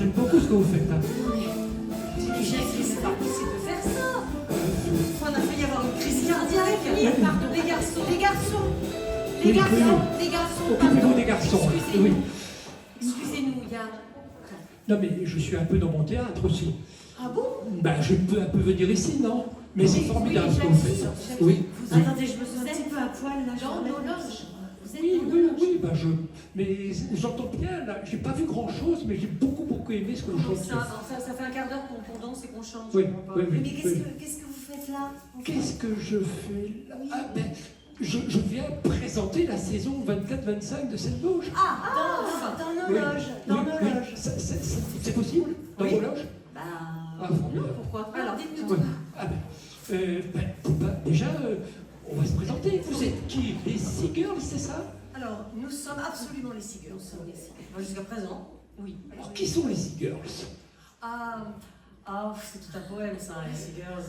j'aime beaucoup ce que vous faites. Hein. C'est pas possible de faire ça. On a failli y avoir une crise cardiaque. Pardon, les garçons. Occupez-vous des garçons. Oui. Excusez-nous, il y a... Non, mais je suis un peu dans mon théâtre aussi. Ah bon? Ben, je peux un peu venir ici, non? Mais c'est formidable ce que vous faites. Oui. Attendez, je me sens un petit peu à poil là. Dans nos loges. Vous êtes Oui, ben mais j'entends bien, là, j'ai pas vu grand-chose, mais j'ai beaucoup aimé ce que vous chantez. Ça fait un quart d'heure qu'on danse et qu'on chante. Oui. Mais qu'est-ce que vous faites là? Qu'est-ce que je fais là? Ah, ben, je viens présenter la saison 24-25 de cette loge. Dans nos loges. Dans nos loges. C'est possible? Dans vos loges? Non, pourquoi? Alors, dites-nous. Ah déjà, on va se présenter. Vous êtes qui? Les Sea Girls, c'est ça? Alors, nous sommes absolument les Sea Girls. Jusqu'à présent, oui. Alors, qui sont les Sea Girls? C'est tout un poème, ça, les Sea Girls.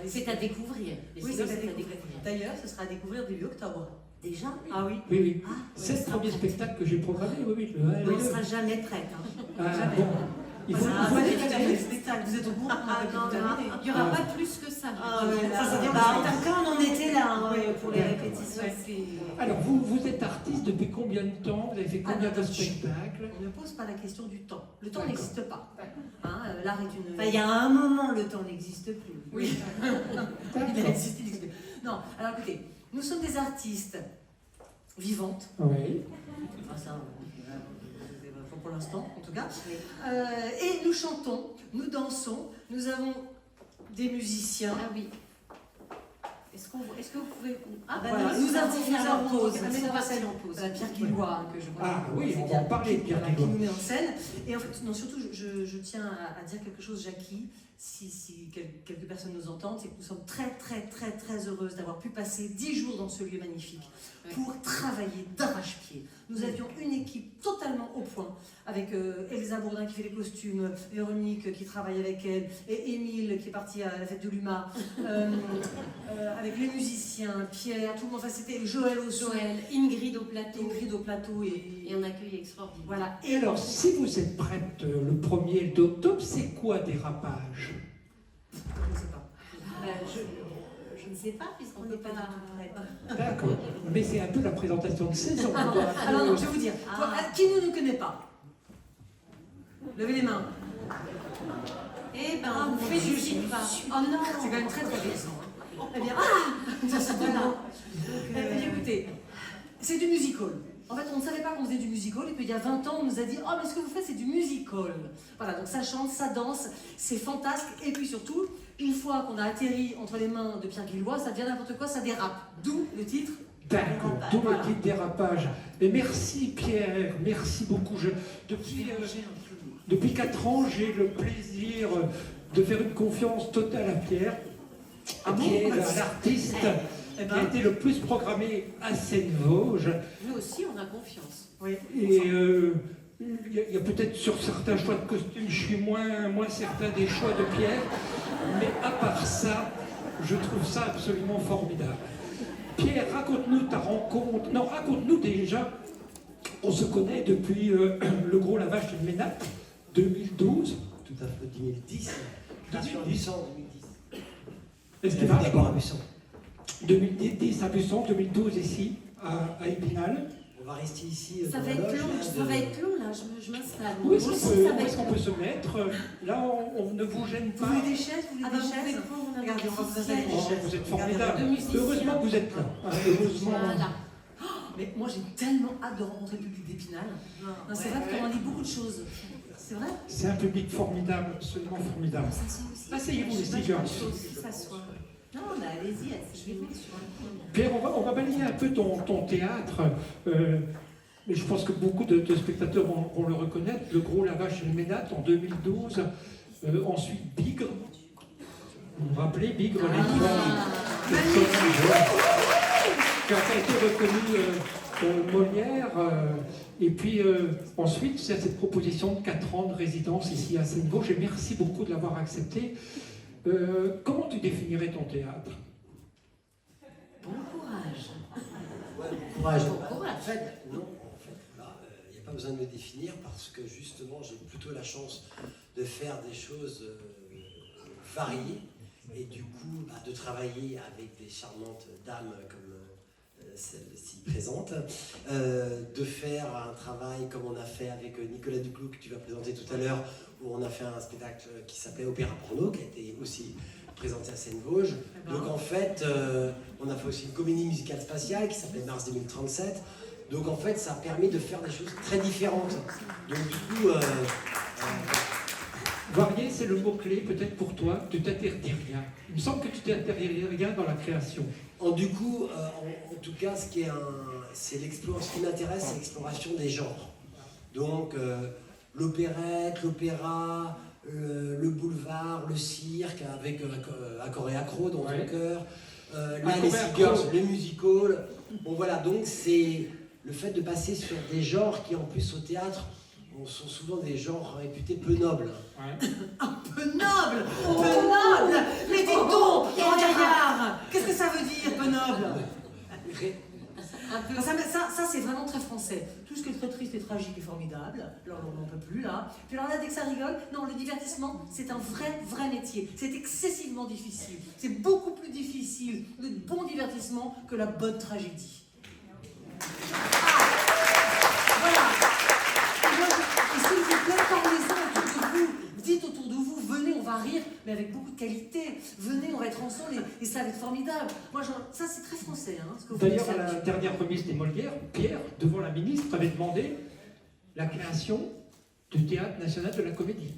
C'est à découvrir. Oui, c'est à découvrir. D'ailleurs, ce sera à découvrir début octobre. Déjà? Ah oui. Oui. C'est le premier spectacle que j'ai programmé, oui. On ne sera jamais prête. Jamais. Bon. Il faut le spectacle, vous êtes au courant? Il n'y aura pas plus que ça. En tout cas, on en était là pour les répétitions. Alors, vous êtes artiste depuis combien de temps? Vous avez fait combien de spectacles? On ne pose pas la question du temps. Le temps n'existe pas. L'art est une... Il y a un moment, le temps n'existe plus. Oui. Il existe. Non, alors écoutez, nous sommes des artistes vivantes. Oui. Ça, pour l'instant, en tout cas. Et nous chantons, nous dansons, nous avons des musiciens. Ah oui. Est-ce que vous pouvez... Voilà. Nous avons pause. on va passer en pause. Pierre Guillois, que je vois. Ah oui, on va en parler de Pierre Qui Guillois. nous met en scène. Et en fait, non, surtout, je tiens à dire quelque chose, Jackie, si quelques personnes nous entendent, c'est que nous sommes très heureuses d'avoir pu passer 10 jours dans ce lieu magnifique pour travailler d'arrache-pied. Nous avions une équipe totalement au point, avec Elsa Bourdin qui fait les costumes, Véronique qui travaille avec elle, et Émile qui est parti à la fête de l'UMA, avec les musiciens, Pierre, tout le monde, enfin c'était Joël aussi. Ingrid au plateau. Et un accueil extraordinaire. voilà. Et alors, si vous êtes prête le 1er d'octobre, c'est quoi Dérapage? Je ne sais pas. Je ne sais pas, puisqu'on n'est pas prête. D'accord. Mais c'est un peu la présentation de saison. Alors non, je vais vous dire. Qui ne nous connaît pas? Levez les mains. Eh ben, on vous félicite pas. Oh non, c'est quand même très récent. Eh bien, écoutez, c'est du musical. En fait, on ne savait pas qu'on faisait du musical, et puis il y a 20 ans, on nous a dit « Oh, mais ce que vous faites, c'est du musical !» Voilà, donc ça chante, ça danse, c'est fantasque, et puis surtout, une fois qu'on a atterri entre les mains de Pierre Guillois, ça devient n'importe quoi, ça dérape. D'où le titre. D'accord, tout le titre Dérapage. Et merci Pierre, merci beaucoup. Depuis 4 ans, j'ai le plaisir de faire une confiance totale à Pierre, qui est l'artiste qui a été le plus programmé à Seine-Vosges. Nous aussi, on a confiance. Oui. Et il y a peut-être sur certains choix de costumes, je suis moins certain des choix de Pierre, mais à part ça, je trouve ça absolument formidable. Pierre, raconte-nous ta rencontre. Non, raconte-nous déjà, on se connaît depuis le Gros Lavage de Ménat, 2012. Tout à fait, 2010. Création à Busson, 2010. Est-ce qu'il va d'abord à Busson. 2010 à Busson, 2012 ici, à Épinal. On va rester ici. Ça va être long, là, je m'installe. Où est-ce qu'on peut se mettre? Là, on ne vous gêne pas. Vous voulez des chaises? Vous voulez des chaises? Regardez, on va vous installer des chaises. Vous êtes formidable. De musiciens. Heureusement que vous êtes là. Heureusement. Voilà. Mais moi, j'ai tellement hâte de rencontrer le public d'Épinal. C'est vrai qu'on en dit beaucoup de choses. C'est vrai? C'est un public formidable, absolument formidable. Asseyez-vous, les Sea Girls. Non, mais allez-y, asseyez-vous sur un coin. Pierre, on va balayer un peu ton théâtre. Mais je pense que beaucoup de spectateurs vont le reconnaître. Le Gros Lavage chez le Ménat en 2012. Ensuite, Bigre. Vous vous rappelez, Bigre, qui a été reconnu Molière. Et puis ensuite, c'est cette proposition de 4 ans de résidence ici à Seine-Vosges. Et merci beaucoup de l'avoir accepté. Comment tu définirais ton théâtre? Bon courage. Courage. Bon courage. En fait, non, en fait, voilà, il n'y a pas besoin de me définir parce que justement j'ai plutôt la chance de faire des choses variées et du coup de travailler avec des charmantes dames comme celle-ci présente, de faire un travail comme on a fait avec Nicolas Duclos que tu vas présenter tout à l'heure, où on a fait un spectacle qui s'appelait Opéra Porno, qui a été aussi présenté à Seine-Vosges. Donc en fait, on a fait aussi une comédie musicale spatiale qui s'appelait Mars 2037. Donc en fait, ça a permis de faire des choses très différentes. Donc du coup... Varié, c'est le mot-clé peut-être pour toi, tu t'interdis rien. Il me semble que tu t'interdis rien dans la création. Du coup, en tout cas, ce qui m'intéresse, c'est l'exploration des genres. Donc, l'opérette, l'opéra, le boulevard, le cirque, avec accord et accro dans ton cœur, les Seagulls, le musical. Bon, voilà, donc c'est le fait de passer sur des genres qui, en plus, au théâtre, sont souvent des genres réputés peu nobles. Ouais. Peu noble. Peu noble. Mais dis donc, grand gaillard, qu'est-ce que ça veut dire, peu noble? Ça c'est vraiment très français. Tout ce qui est très triste et tragique est formidable. Alors on n'en peut plus là. Puis alors là, dès que ça rigole, non, le divertissement, c'est un vrai métier. C'est excessivement difficile. C'est beaucoup plus difficile le bon divertissement que la bonne tragédie. Voilà. Et s'il vous plaît, parlez-en autour de vous. Dites autour de vous, venez, on va rire, mais avec beaucoup de qualité. Venez, on va être ensemble et ça va être formidable. Moi, ça, c'est très français, hein, ce que vous D'ailleurs, faites à la dernière remise des Molières, Pierre, devant la ministre, avait demandé la création du Théâtre National de la Comédie.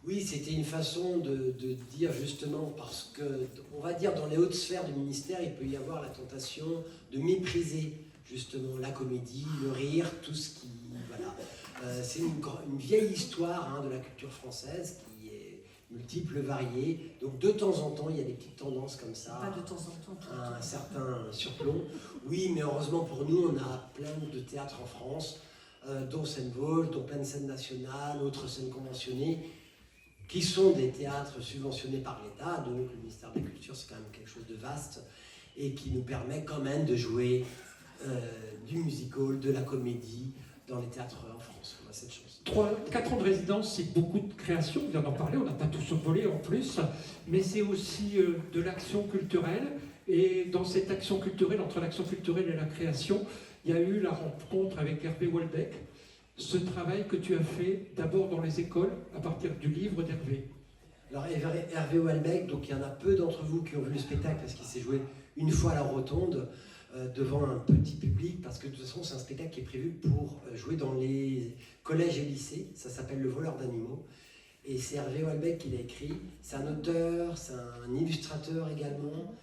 Oui, c'était une façon de dire justement, parce que, on va dire, dans les hautes sphères du ministère, il peut y avoir la tentation de mépriser justement la comédie, le rire, tout ce qui... Voilà. C'est une vieille histoire de la culture française qui est multiple, variée. Donc de temps en temps, il y a des petites tendances comme ça. Pas de temps en temps. Un certain surplomb. Oui, mais heureusement pour nous, on a plein de théâtres en France, dont Seine-Vosges, dont plein de scènes nationales, autres scènes conventionnées, qui sont des théâtres subventionnés par l'État. Donc le ministère de la Culture, c'est quand même quelque chose de vaste et qui nous permet quand même de jouer du musical, de la comédie dans les théâtres en France. On a cette chance. 4 ans de résidence, c'est beaucoup de création, on vient d'en parler, on n'a pas tout survolé en plus, mais c'est aussi de l'action culturelle. Et dans cette action culturelle, entre l'action culturelle et la création, il y a eu la rencontre avec Hervé Walbeck, ce travail que tu as fait d'abord dans les écoles, à partir du livre d'Hervé. Alors Hervé Walbeck, donc il y en a peu d'entre vous qui ont vu le spectacle parce qu'il s'est joué une fois à la Rotonde, devant un petit public, parce que de toute façon c'est un spectacle qui est prévu pour jouer dans les collèges et lycées. Ça s'appelle Le voleur d'animaux et c'est Hervé Walbeck qui l'a écrit. C'est un auteur, c'est un illustrateur également.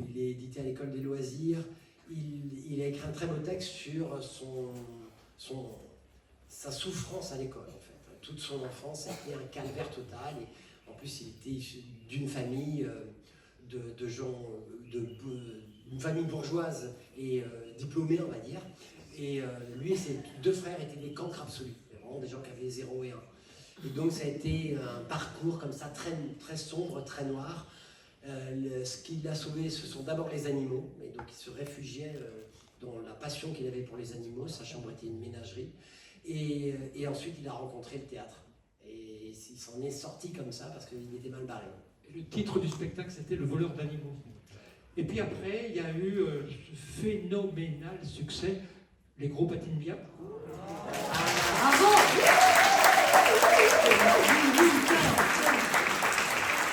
Il est édité à l'école des loisirs. Il a écrit un très beau texte sur sa souffrance à l'école en fait. Toute son enfance a été un calvaire total et en plus il était issu d'une famille de gens une famille bourgeoise et diplômée, on va dire. Et lui et ses 2 frères étaient des cancres absolus. Vraiment des gens qui avaient 0 et 1. Et donc ça a été un parcours comme ça, très, très sombre, très noir. Ce qui l'a sauvé, ce sont d'abord les animaux. Et donc il se réfugiait dans la passion qu'il avait pour les animaux. Sa chambre était une ménagerie. Et ensuite il a rencontré le théâtre. Et il s'en est sorti comme ça parce qu'il était mal barré. Et le titre du spectacle, c'était Le voleur d'animaux. Et puis après, il y a eu ce phénoménal succès, Les Gros patinent bien. Bravo!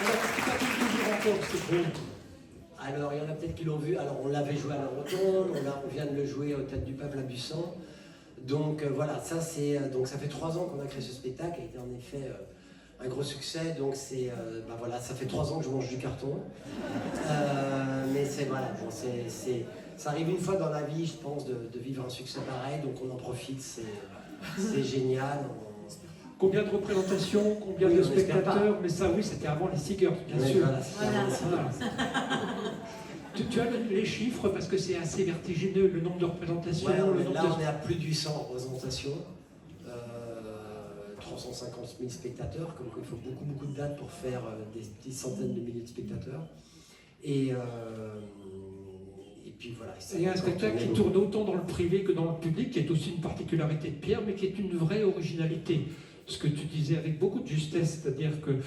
Alors, tu patines toujours encore, c'est beau. Alors, il y en a peut-être qui l'ont vu. Alors, on l'avait joué à la Rotonde, on vient de le jouer au Théâtre du Peuple à Busan. Donc, voilà, ça fait 3 ans qu'on a créé ce spectacle. Il a été en effet un gros succès. Donc, voilà, ça fait 3 ans que je mange du carton. Mais ça arrive une fois dans la vie, je pense, de vivre un succès pareil. Donc, on en profite, c'est génial. Combien de représentations, combien de spectateurs? Mais ça, oui, c'était avant les Seagulls, bien sûr. Voilà. Tu as les chiffres parce que c'est assez vertigineux, le nombre de représentations. On est à plus de 800 représentations, 350 000 spectateurs, comme quoi il faut beaucoup de dates pour faire des centaines de milliers de spectateurs. Et puis voilà. Il y a un spectacle qui tourne autant dans le privé que dans le public, qui est aussi une particularité de Pierre, mais qui est une vraie originalité. Ce que tu disais avec beaucoup de justesse, c'est-à-dire que,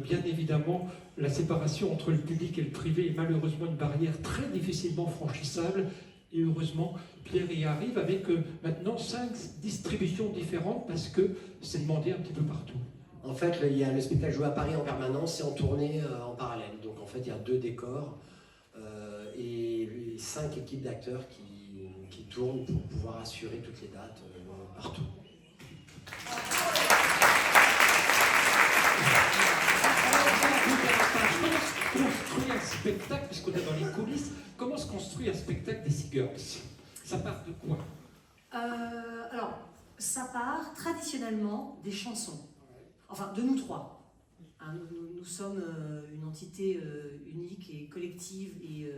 bien évidemment, la séparation entre le public et le privé est malheureusement une barrière très difficilement franchissable. Et heureusement, Pierre y arrive avec maintenant 5 distributions différentes parce que c'est demandé un petit peu partout. En fait, il y a le spectacle joué à Paris en permanence et en tournée en parallèle. Donc en fait, il y a 2 décors et 5 équipes d'acteurs qui tournent pour pouvoir assurer toutes les dates partout. Comment se construit un spectacle, puisqu'on est dans les coulisses, comment se construit un spectacle des Seagirls? Ça part de quoi? Alors, ça part traditionnellement des chansons. Enfin, de nous 3. Hein, nous sommes une entité unique et collective et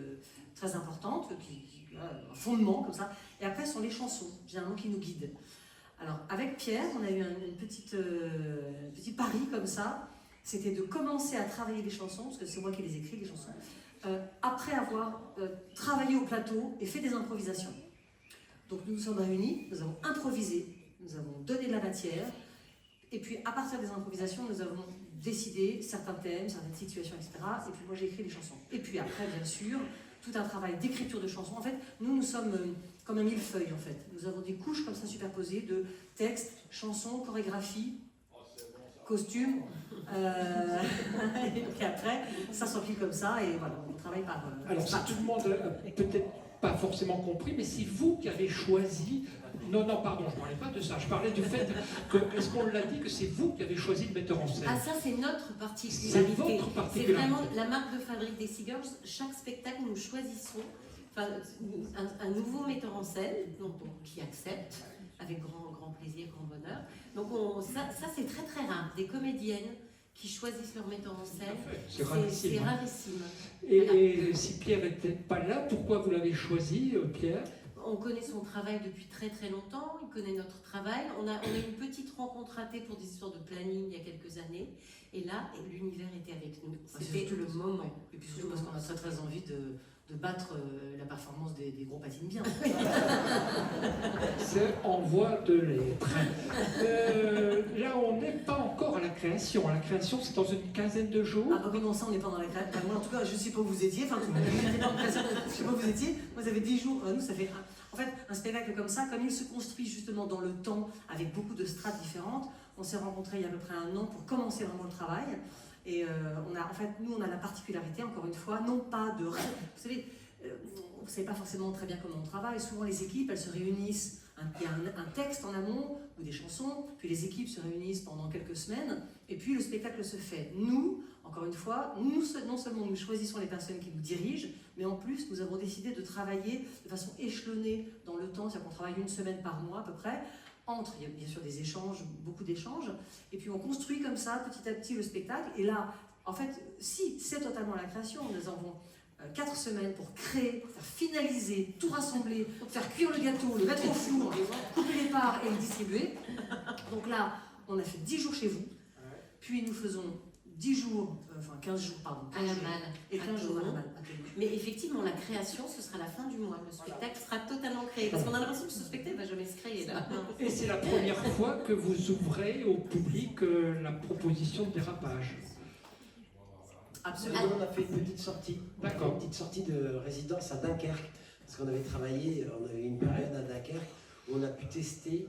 très importante, qui a un fondement comme ça. Et après, ce sont les chansons, généralement, qui nous guident. Alors, avec Pierre, on a eu un petit pari comme ça. C'était de commencer à travailler les chansons, parce que c'est moi qui les écris, les chansons, après avoir travaillé au plateau et fait des improvisations. Donc nous nous sommes réunis, nous avons improvisé, nous avons donné de la matière, et puis à partir des improvisations, nous avons décidé certains thèmes, certaines situations, etc. Et puis moi j'ai écrit les chansons. Et puis après, bien sûr, tout un travail d'écriture de chansons. En fait, nous sommes comme un millefeuille, en fait. Nous avons des couches comme ça superposées de textes, chansons, chorégraphie, costumes, et puis après, ça s'empile comme ça, et voilà, on travaille par... Alors, si tout le monde n'a peut-être pas forcément compris, mais c'est vous qui avez choisi... Non, pardon, je ne parlais pas de ça, je parlais du fait que, est-ce qu'on l'a dit, que c'est vous qui avez choisi le metteur en scène? Ah, ça, c'est notre particularité. C'est votre C'est particularité. vraiment la marque de fabrique des Seagirls. Chaque spectacle, nous choisissons un nouveau metteur en scène qui accepte avec grand plaisir, grand bonheur. Donc ça c'est très très rare. Des comédiennes qui choisissent leur metteur en scène, c'est rarissime. C'est rarissime. Et, Voilà. et si Pierre n'était pas là, pourquoi vous l'avez choisi, Pierre? On connaît son travail depuis très très longtemps, il connaît notre travail. On a eu une petite rencontre ratée pour des histoires de planning il y a quelques années. Et là, l'univers était avec nous. C'était le moment. Et puis surtout parce qu'on a très très envie de battre la performance des gros patines bien. C'est en voie de l'être. Là, on n'est pas encore à la création. La création, c'est dans une quinzaine de jours. Ah bah comment ça, on n'est pas dans la création? Moi en tout cas, je ne sais pas où vous étiez. Enfin, vous n'étiez pas en création, je ne sais pas où vous étiez. Moi, ça fait 10 jours. Nous, ça fait... En fait, un spectacle comme ça, comme il se construit justement dans le temps, avec beaucoup de strates différentes, on s'est rencontrés il y a à peu près 1 an pour commencer vraiment le travail. Et nous, on a la particularité, encore une fois, non pas de... Vous savez, vous ne savez pas forcément très bien comment on travaille. Souvent, les équipes, elles se réunissent. Il y a un texte en amont, ou des chansons, puis les équipes se réunissent pendant quelques semaines, et puis le spectacle se fait. Nous, encore une fois, non seulement nous choisissons les personnes qui nous dirigent, mais en plus, nous avons décidé de travailler de façon échelonnée dans le temps, c'est-à-dire qu'on travaille 1 semaine par mois à peu près. Il y a bien sûr des échanges, beaucoup d'échanges, et puis on construit comme ça petit à petit le spectacle. Et là, en fait, si c'est totalement la création, nous avons 4 semaines pour créer, pour faire finaliser, tout rassembler, faire cuire le gâteau, le mettre au four, couper les parts et le distribuer. Donc là, on a fait 10 jours chez vous, puis nous faisons 10 jours, 15 jours, pardon, À la malle. et 15 jours à la malle. Mais effectivement, la création, ce sera la fin du mois. Le spectacle sera totalement créé. Parce qu'on a l'impression que ce spectacle ne va jamais se créer. Là. Et c'est la première fois que vous ouvrez au public la proposition de dérapage. Absolument. On a fait une petite sortie. D'accord. Une petite sortie de résidence à Dunkerque. Parce qu'on avait travaillé, on avait une période à Dunkerque où on a pu tester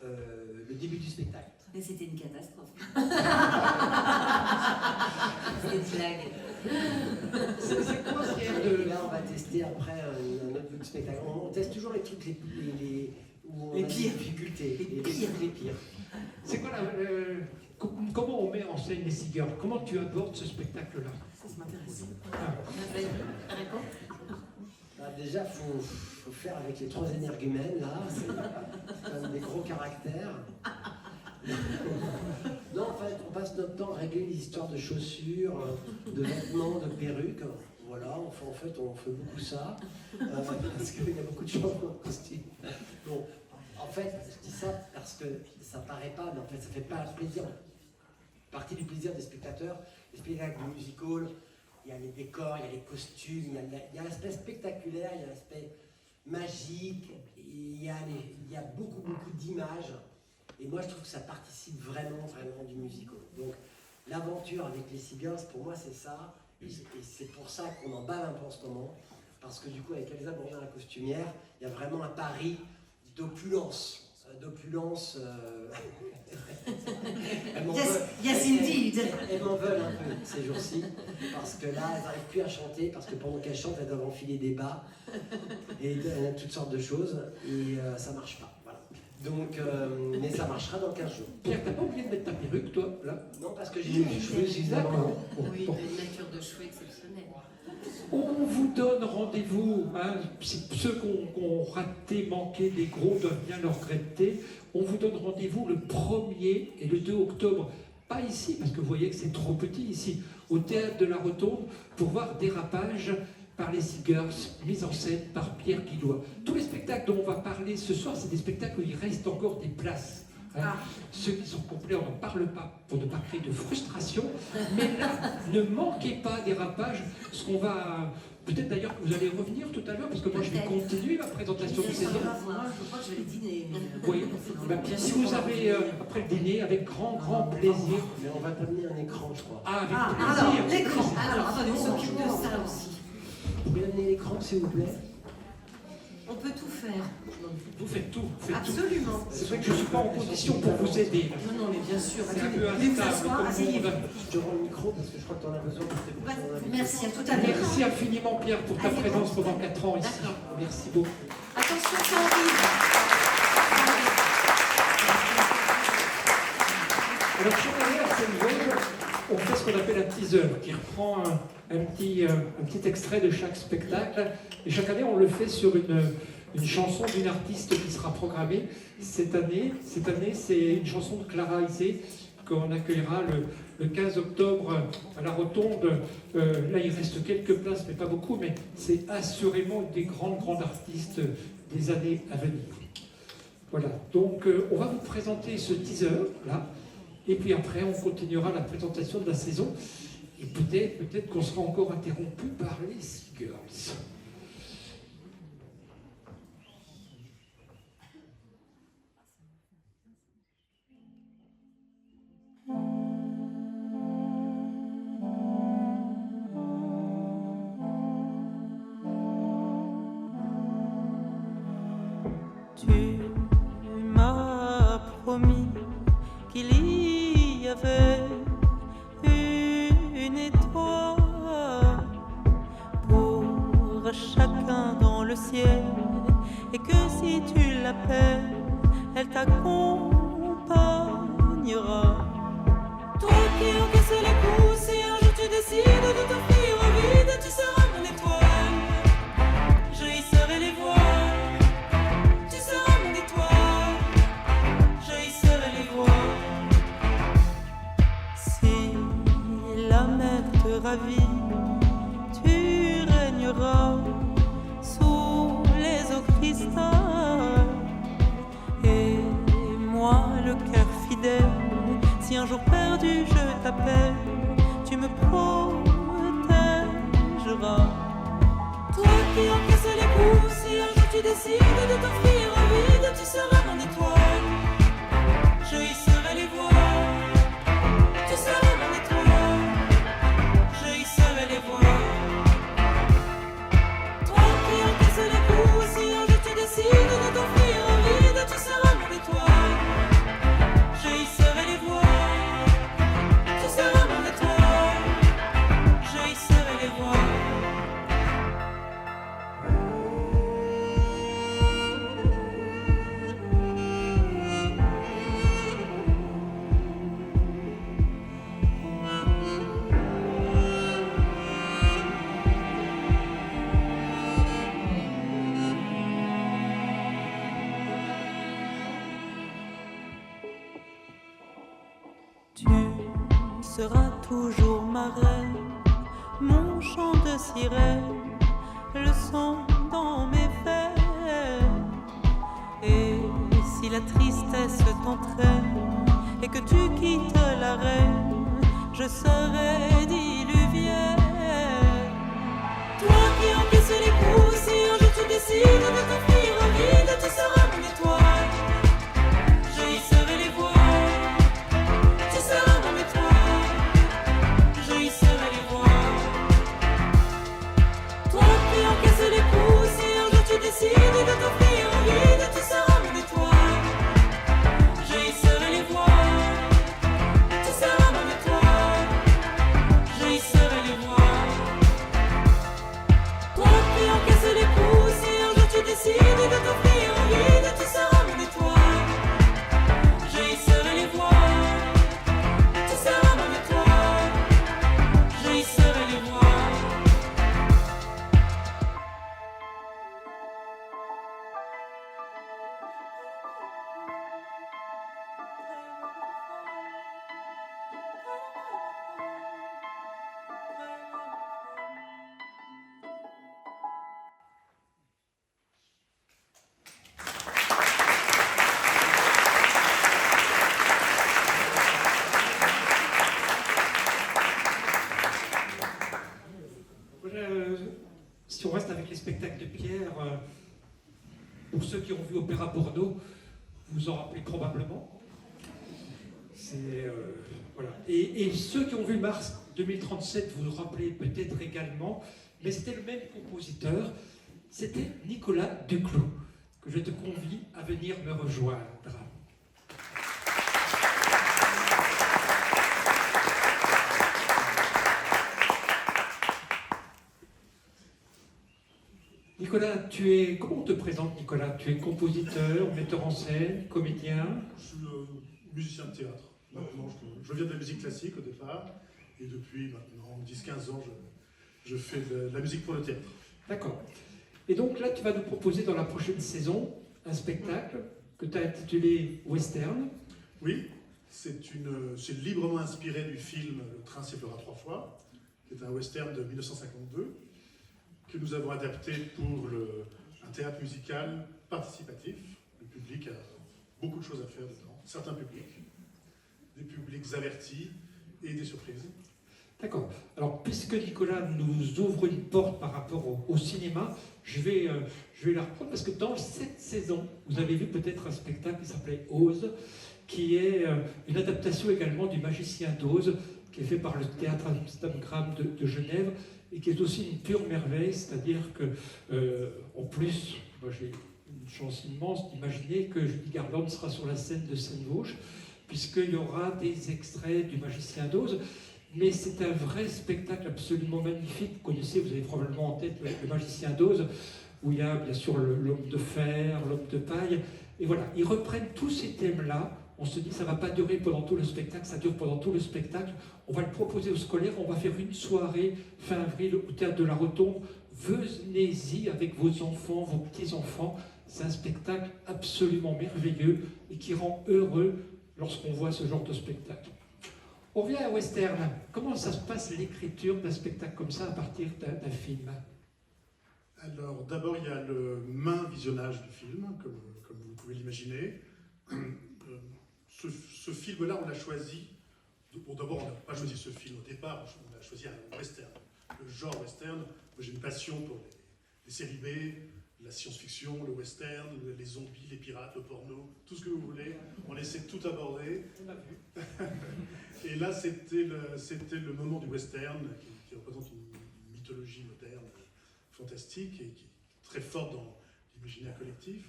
le début du spectacle. Mais c'était une catastrophe. C'est une blague. C'est quoi Et là, on va tester après un autre bout de spectacle. On teste toujours les trucs où on Les a des pires. difficultés. Les pires. C'est quoi comment on met en scène les Seagirls? Comment tu abordes ce spectacle-là? Ça m'intéresse. Vas-y, réponds. Déjà, il faut faire avec les 3 énergumènes, là. C'est quand même des gros caractères. Non, en fait, on passe notre temps à régler les histoires de chaussures, de vêtements, de perruques. Voilà, en fait, on fait beaucoup ça. Parce qu'il y a beaucoup de changements de costumes. Bon, en fait, je dis ça parce que ça paraît pas, mais en fait, ça fait pas plaisir. Partie du plaisir des spectateurs, les spectacles de music hall, il y a les décors, il y a les costumes, il y a l'aspect spectaculaire, il y a l'aspect magique, il y a beaucoup d'images. Et moi, je trouve que ça participe vraiment du musical. Donc, l'aventure avec les Seagulls, pour moi, c'est ça. Et c'est pour ça qu'on en bave un peu en ce moment. Parce que du coup, avec Elsa Bourgeois, la costumière, il y a vraiment un pari d'opulence. Elles m'en veulent. Yes, indeed. Elles m'en veulent un peu ces jours-ci. Parce que là, elles n'arrivent plus à chanter. Parce que pendant qu'elles chantent, elles doivent enfiler des bas. Et toutes sortes de choses. Et ça ne marche pas. Voilà. Donc, mais ça marchera dans 15 jours. Pierre, t'as pas oublié de mettre ta perruque, toi, là? Non, parce que j'ai les cheveux suffisamment. Oui, de nature de cheveux exceptionnelle. On vous donne rendez-vous, hein, ceux qui ont raté, manqué des gros doivent bien le regretter. On vous donne rendez-vous le 1er et le 2 octobre, pas ici, parce que vous voyez que c'est trop petit ici, au Théâtre de la Rotonde, pour voir Dérapage par les Seagulls, mise en scène par Pierre Guillois. Tous les spectacles dont on va parler ce soir, c'est des spectacles où il reste encore des places. Hein. Ceux qui sont complets, on n'en parle pas pour ne pas créer de frustration. Mais là, ne manquez pas Dérapage, ce qu'on va... Peut-être d'ailleurs que vous allez revenir tout à l'heure, parce que moi je vais continuer ma présentation de saison. Je crois que je vais dîner. Oui, si vous avez, après le dîner, avec grand plaisir. Mais on va t'amener un écran, je crois. Ah, avec Alors, plaisir. l'écran. Alors, attendez, On on s'occupe de ça aussi. Vous pouvez amener l'écran, s'il vous plaît? On peut tout faire. Vous faites tout, Absolument. C'est vrai que je ne suis pas en condition pour vous aider. Non, mais bien sûr. C'est un peu Allez vous instable asseoir, comme asseyez-vous. monde. Je te rends le micro parce que je crois que tu en as besoin pour tes Merci, à tout à l'heure. Merci infiniment Pierre pour ta Allez, présence pendant 4 ans ici. D'accord. Merci beaucoup. Attention, ça arrive. Alors chaque année à Seine-Vosges, on fait ce qu'on appelle un teaser, qui reprend un petit extrait de chaque spectacle. Et chaque année, on le fait sur une chanson d'une artiste qui sera programmée. Cette année, c'est une chanson de Clara Isé qu'on accueillera le 15 octobre à la Rotonde. Là, il reste quelques places, mais pas beaucoup, mais c'est assurément une des grandes artistes des années à venir. Voilà, donc on va vous présenter ce teaser, là, et puis après, on continuera la présentation de la saison, et peut-être qu'on sera encore interrompu par les Seagulls. Tu m'as promis qu'il y avait une étoile pour chacun dans le ciel, et que si tu l'appelles, elle t'accompagnera. Toi qui encaisses les coups, si un jour tu décides de t'offrir au vide, tu seras mon étoile. Je hisserai les voiles. Tu seras mon étoile, je hisserai les voiles. Si la mer te ravit, tu régneras sous les eaux cristal. Et moi, le cœur fidèle, si un jour perdu je t'appelle, tu me protégeras. Toi qui encaisses les coups, si un jour tu décides de t'offrir au vide, tu seras mon étoile. Je hisserai les voiles. Tu seras mon étoile. Je hisserai les voiles. Toi qui encaisses les coups, si un jour tu décides de t'offrir au vide, tu seras mon étoile. Je hisserai les voiles. Tu seras mon étoile. Je hisserai les voiles. Tu seras toujours ma reine, mon chant de sirène, le son dans mes veines. Et si la tristesse t'entraîne et que tu quittes la reine, je serai diluvienne. Toi qui encaisses les coups, si un jour tu décides de t'offrir au vide, tu seras mon étoile. Je hisserai les voiles. Tu seras mon étoile. Je hisserai les voiles. Toi qui encaisses les coups, si un jour tu décides de t'offrir au vide, tu seras mon étoile. Je hisserai les voiles. Tu seras mon étoile. Je hisserai les voiles. Toi qui encaisses les coups, si un jour tu décides de t'offrir au vide, tu seras mon étoile. Je hisserai les voiles. Tu seras mon étoile. Je hisserai les voiles. Voilà, si on reste avec les spectacles de Pierre, pour ceux qui ont vu Opéra Bordeaux, vous vous en rappelez probablement. Voilà. Et ceux qui ont vu Mars 2037, vous vous rappelez peut-être également, mais c'était le même compositeur, c'était Nicolas Duclos, que je te convie à venir me rejoindre. Nicolas, comment on te présente, Nicolas? Tu es compositeur, metteur en scène, comédien? Je suis musicien de théâtre. Maintenant, je viens de la musique classique au départ, et depuis maintenant 10-15 ans, je fais de la musique pour le théâtre. D'accord. Et donc là, tu vas nous proposer dans la prochaine saison un spectacle que tu as intitulé Western. Oui, c'est librement inspiré du film Le train sifflera 3 fois, qui est un western de 1952, que nous avons adapté pour un théâtre musical participatif. Le public a beaucoup de choses à faire dedans, certains publics, des publics avertis et des surprises. D'accord. Alors, puisque Nicolas nous ouvre une porte par rapport au cinéma, je vais la reprendre parce que dans cette saison, vous avez vu peut-être un spectacle qui s'appelait Oz, qui est une adaptation également du Magicien d'Oz, qui est fait par le théâtre Amsterdam de Genève, et qui est aussi une pure merveille, c'est-à-dire que, en plus, moi j'ai une chance immense d'imaginer que Judy Garland sera sur la scène de Seine-Gauche, puisqu'il y aura des extraits du Magicien d'Oz. Mais c'est un vrai spectacle absolument magnifique. Vous connaissez, vous avez probablement en tête le Magicien d'Oz, où il y a bien sûr l'homme de fer, l'homme de paille. Et voilà, ils reprennent tous ces thèmes-là. On se dit, ça ne va pas durer pendant tout le spectacle, ça dure pendant tout le spectacle. On va le proposer aux scolaires, on va faire une soirée fin avril au Théâtre de la Rotonde. Venez-y avec vos enfants, vos petits-enfants. C'est un spectacle absolument merveilleux et qui rend heureux lorsqu'on voit ce genre de spectacle. On revient à Western. Comment ça se passe l'écriture d'un spectacle comme ça à partir d'un film? Alors, d'abord, il y a le main visionnage du film, comme vous pouvez l'imaginer. Ce film-là, on l'a choisi. Bon, d'abord, on n'a pas choisi ce film au départ, on a choisi un western. Le genre western, moi j'ai une passion pour les séries B, la science-fiction, le western, les zombies, les pirates, le porno, tout ce que vous voulez. On essaie de tout aborder. On a vu. Et là, c'était le moment du western qui représente une mythologie moderne fantastique et qui est très forte dans l'imaginaire collectif.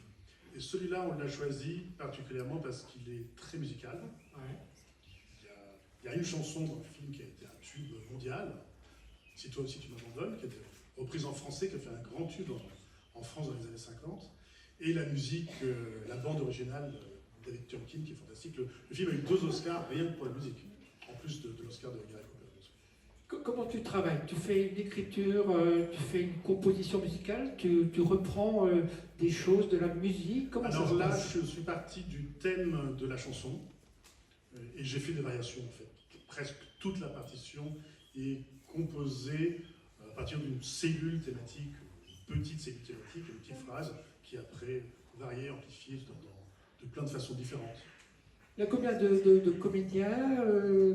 Et celui-là, on l'a choisi particulièrement parce qu'il est très musical. Ouais. Il y a une chanson dans le film qui a été un tube mondial, Si toi aussi tu m'abandonnes, qui a été reprise en français, qui a fait un grand tube en France dans les années 50. Et la musique, la bande originale de David Turkin, qui est fantastique. Le film a eu 2 Oscars rien que pour la musique, en plus de l'Oscar de Gary Cooper. Comment tu travailles? Tu fais une écriture, tu fais une composition musicale, tu reprends des choses de la musique? Comment ça se Alors là, passe? je suis parti du thème de la chanson et j'ai fait des variations en fait. Presque toute la partition est composée à partir d'une cellule thématique, une petite cellule thématique, une petite phrase qui est après variée, amplifiée de plein de façons différentes. Il y a combien de comédiens?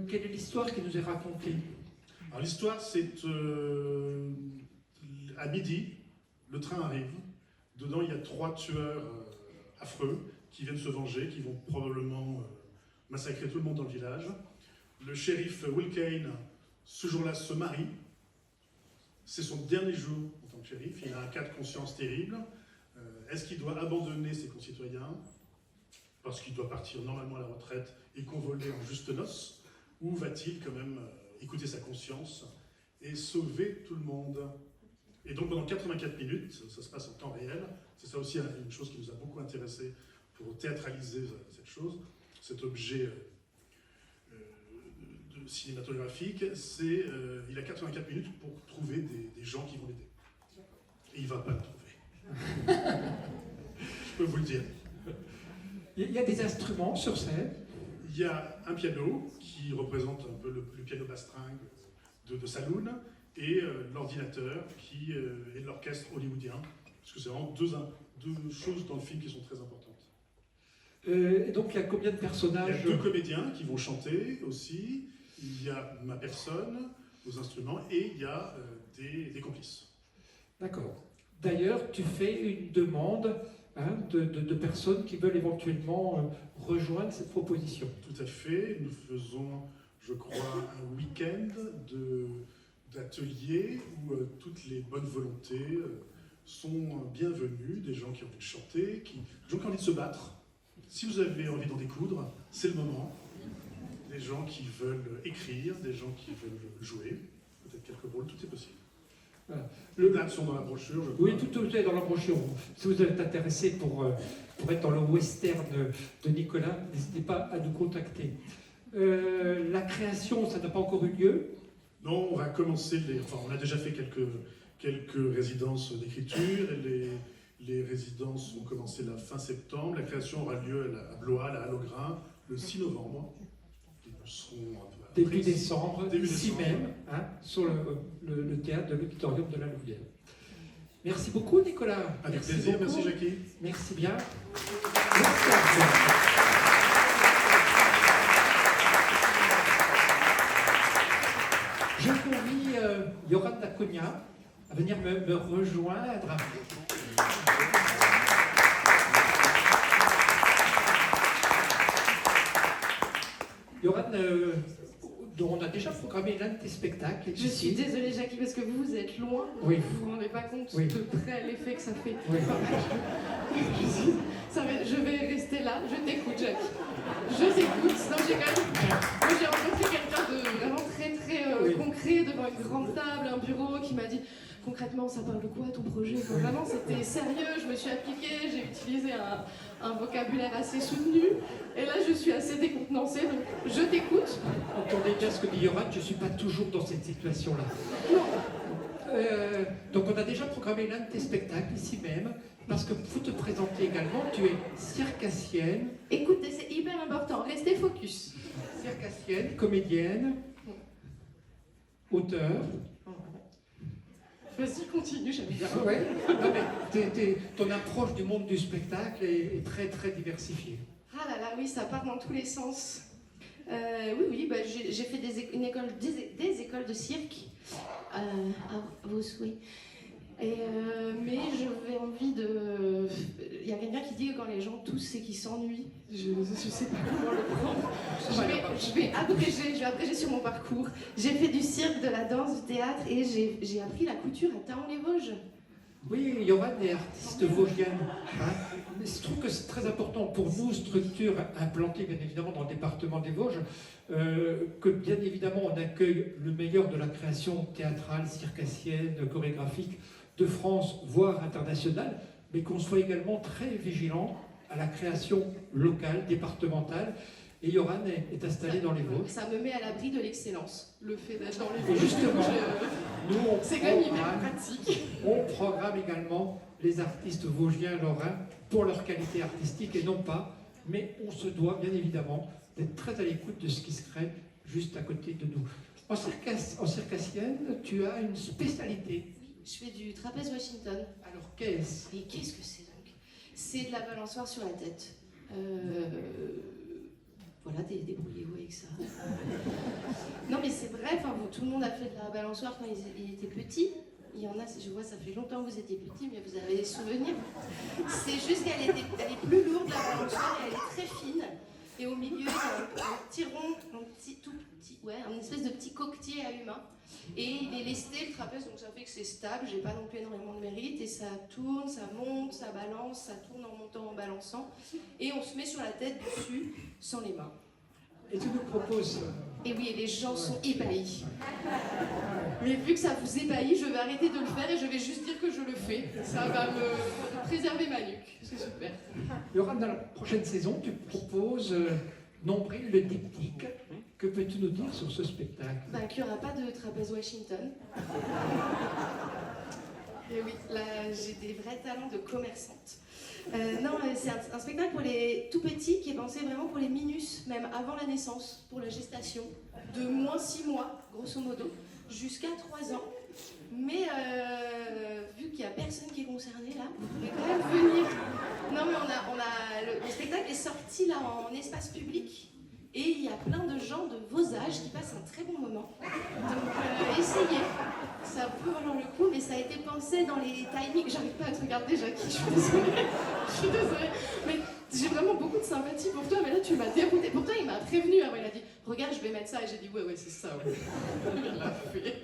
Quelle est l'histoire qui nous est racontée? Alors l'histoire, c'est à midi, le train arrive. Dedans, il y a 3 tueurs affreux qui viennent se venger, qui vont probablement massacrer tout le monde dans le village. Le shérif Will Kane, ce jour-là, se marie. C'est son dernier jour en tant que shérif. Il a un cas de conscience terrible. Est-ce qu'il doit abandonner ses concitoyens parce qu'il doit partir normalement à la retraite et convoler en juste noces, ou va-t-il quand même écouter sa conscience et sauver tout le monde? Et donc pendant 84 minutes, ça se passe en temps réel, c'est ça aussi une chose qui nous a beaucoup intéressé pour théâtraliser cette chose, cet objet cinématographique, c'est il a 84 minutes pour trouver des gens qui vont l'aider. Et il ne va pas le trouver. Je peux vous le dire. Il y a des instruments sur scène. Il y a un piano qui représente un peu le piano bastringue de Saloon, et l'ordinateur qui est l'orchestre hollywoodien, parce que c'est vraiment deux choses dans le film qui sont très importantes. Et donc il y a combien de Il y personnages? a 2 comédiens qui vont chanter aussi, il y a ma personne aux instruments, et il y a des complices. D'accord. D'ailleurs, tu fais une demande de personnes qui veulent éventuellement rejoindre cette proposition. Tout à fait, nous faisons, je crois, un week-end d'ateliers où toutes les bonnes volontés sont bienvenues, des gens qui ont envie de chanter, des gens qui ont envie de se battre. Si vous avez envie d'en découdre, c'est le moment. Des gens qui veulent écrire, des gens qui veulent jouer, peut-être quelques rôles, tout est possible. Voilà. Les dates sont dans la brochure, je crois. Oui, tout est dans la brochure. Si vous êtes intéressé pour être dans le western de Nicolas, n'hésitez pas à nous contacter. La création, ça n'a pas encore eu lieu? Non, on va commencer, on a déjà fait quelques résidences d'écriture, et les résidences ont commencé la fin septembre. La création aura lieu à Blois, à Halograin, le 6 novembre. Et nous serons Début décembre, Début ici décembre. même, sur le théâtre de l'Auditorium de la Louvière. Merci beaucoup, Nicolas. Avec Merci plaisir, beaucoup. merci Jackie. Merci bien. Merci à toi. Je convie Yoram Daconia à venir me rejoindre. Yoram, dont on a déjà programmé l'un de tes spectacles. Je suis désolée, Jackie, parce que vous êtes loin. Oui. Vous vous rendez pas compte Oui. de près l'effet que ça fait. Oui. Je vais rester là. Je t'écoute, Jackie. Je t'écoute. Non, j'ai quand même. Moi, j'ai rencontré quelqu'un de vraiment très Oui. concret devant une grande table, un bureau, qui m'a dit concrètement, ça parle de quoi ton projet? Enfin, vraiment, c'était sérieux. Je me suis appliquée. J'ai utilisé un vocabulaire assez soutenu. Et là, je suis assez décontenancée. Donc, je t'écoute. Entendez bien ce que dit Yoram, je ne suis pas toujours dans cette situation-là. Donc on a déjà programmé l'un de tes spectacles ici même, parce que pour te présenter également, tu es circassienne, Écoutez, c'est hyper important. Restez focus. comédienne, auteur. Vas-y, continue, j'aime bien. Ouais. Non, mais ton approche du monde du spectacle est très très diversifiée. Ah là là, oui, ça part dans tous les sens. Oui, bah, j'ai fait des écoles de cirque à vos souhaits. Mais j'avais envie de... Il y a quelqu'un qui dit que quand les gens toussent, c'est qu'ils s'ennuient. Je sais pas comment le prendre. Je vais abréger sur mon parcours. J'ai fait du cirque, de la danse, du théâtre, et j'ai appris la couture à Thaon-les-Vosges. Oui, Yoram est artiste vosgienne. Mais je trouve que c'est très important pour nous, structure implantée bien évidemment dans le département des Vosges, que bien évidemment on accueille le meilleur de la création théâtrale, circassienne, chorégraphique de France, voire internationale, mais qu'on soit également très vigilant à la création locale, départementale. Et Yoram est installé dans les Vosges. Ça me met à l'abri de l'excellence, le fait d'être dans les Et Vosges. justement, nous, C'est quand même hyper pratique. on programme également les artistes vosgiens lorrains pour leur qualité artistique et non pas, mais on se doit bien évidemment d'être très à l'écoute de ce qui se crée juste à côté de nous. En circassienne, tu as une spécialité. Je fais du trapèze Washington. Alors qu'est-ce? Et qu'est-ce que c'est donc? C'est de la balançoire sur la tête. Voilà, débrouillez-vous avec ça. Non mais c'est vrai, tout le monde a fait de la balançoire quand il était petit. il y en a, je vois, ça fait longtemps que vous étiez petit, mais vous avez des souvenirs. C'est juste qu'elle est plus lourde, la balançoire, et elle est très fine. Et au milieu, il y a un petit rond, un espèce de petit coquetier à humain. Et il est lesté, le trapèze, donc ça fait que c'est stable, j'ai pas non plus énormément de mérite. Et ça tourne, ça monte, ça balance, ça tourne en montant, en balançant. Et on se met sur la tête dessus, sans les mains. Et tu nous proposes... Et oui, et les gens sont ébahis. Mais vu que ça vous ébahit, je vais arrêter de le faire et je vais juste dire que je le fais. Ça va me préserver ma nuque. C'est super. Il y aura dans la prochaine saison, tu proposes Nombril le diptyque. Que peux-tu nous dire sur ce spectacle? Bah, qu'il n'y aura pas de trapèze Washington. Et oui, là, j'ai des vrais talents de commerçante. Non, c'est un spectacle pour les tout petits qui est pensé vraiment pour les minus, même avant la naissance, pour la gestation, de moins 6 mois, grosso modo, jusqu'à 3 ans. Mais vu qu'il n'y a personne qui est concerné là, vous pouvez quand même venir. Non, mais le spectacle est sorti là en espace public. Et il y a plein de gens de vos âges qui passent un très bon moment. Donc essayez, ça peut valoir le coup, mais ça a été pensé dans les timings. J'arrive pas à te regarder, Jackie, je suis désolée. Je suis désolée. Mais j'ai vraiment beaucoup de sympathie pour toi, mais là tu m'as dérouté. Pourtant il m'a prévenu avant, il a dit regarde, je vais mettre ça, et j'ai dit ouais, c'est ça, ouais. Il l'a fait.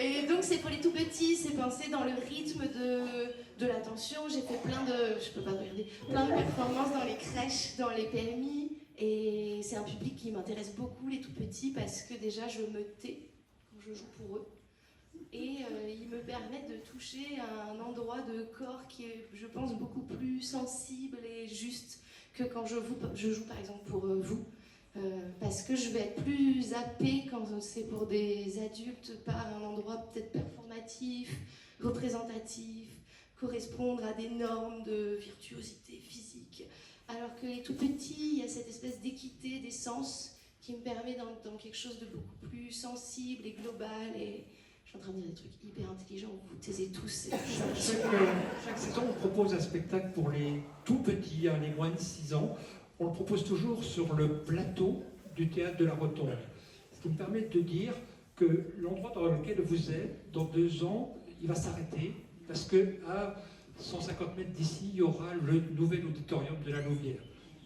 Et donc c'est pour les tout petits, c'est pensé dans le rythme de l'attention. J'ai fait plein de performances dans les crèches, dans les PMI. Et c'est un public qui m'intéresse beaucoup, les tout petits, parce que déjà je me tais quand je joue pour eux. Et ils me permettent de toucher un endroit de corps qui est, je pense, beaucoup plus sensible et juste que quand je joue par exemple pour vous. Parce que je vais être plus zappée quand c'est pour des adultes par un endroit peut-être performatif, représentatif, correspondre à des normes de virtuosité physique. Alors que les tout petits, il y a cette espèce d'équité des sens qui me permet dans quelque chose de beaucoup plus sensible et global. Et je suis en train de dire des trucs hyper intelligents, vous vous taisez tous. Chaque saison, on propose un spectacle pour les tout petits, les moins de 6 ans. On le propose toujours sur le plateau du Théâtre de la Rotonde. Ce qui me permet de dire que l'endroit dans lequel vous êtes, dans 2 ans, il va s'arrêter parce qu'à 150 mètres d'ici, il y aura le nouvel auditorium de la Louvière,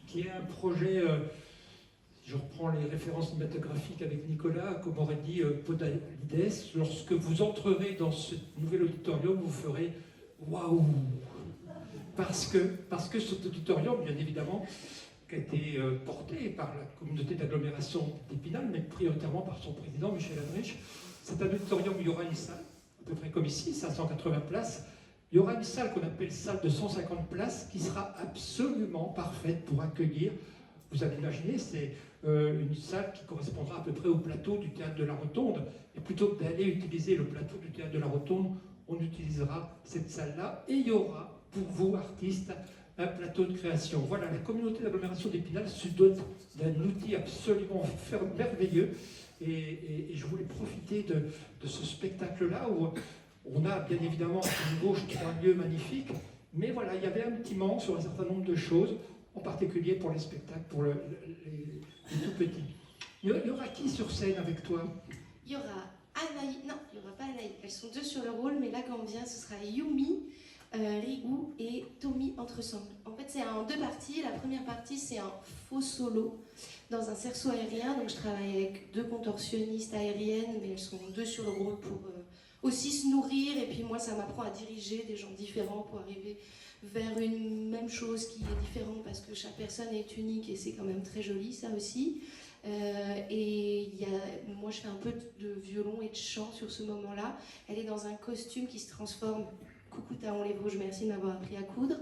qui est un projet, je reprends les références cinématographiques avec Nicolas, comme aurait dit Podalides, lorsque vous entrerez dans ce nouvel auditorium, vous ferez waouh! Parce que cet auditorium, bien évidemment, qui a été porté par la communauté d'agglomération d'Épinal, mais prioritairement par son président, Michel Adrich. C'est un auditorium où il y aura une salle, à peu près comme ici, 580 places. Il y aura une salle qu'on appelle salle de 150 places, qui sera absolument parfaite pour accueillir, vous avez imaginé, c'est une salle qui correspondra à peu près au plateau du Théâtre de la Rotonde. Et plutôt que d'aller utiliser le plateau du Théâtre de la Rotonde, on utilisera cette salle-là. Et il y aura, pour vous, artistes, un plateau de création. Voilà, la communauté d'agglomération d'Épinal se dote d'un outil absolument merveilleux. Et je voulais profiter de ce spectacle-là où on a bien évidemment à une gauche 3 lieux magnifiques, mais voilà, il y avait un petit manque sur un certain nombre de choses, en particulier pour les spectacles, pour les tout petits. Il y aura qui sur scène avec toi? Il y aura Anaï, non, il n'y aura pas Anaï, elles sont 2 sur le rôle, mais là quand on vient, ce sera Yumi, Rigou et Tommy Entresemble. En fait, c'est en 2 parties. La première partie, c'est un faux solo dans un cerceau aérien. Donc, je travaille avec 2 contorsionnistes aériennes, mais elles sont 2 sur le rôle pour aussi se nourrir. Et puis, moi, ça m'apprend à diriger des gens différents pour arriver vers une même chose qui est différente parce que chaque personne est unique et c'est quand même très joli, ça aussi. Et moi, je fais un peu de violon et de chant sur ce moment-là. Elle est dans un costume qui se transforme. Coucou Taon les Vosges, merci de m'avoir appris à coudre.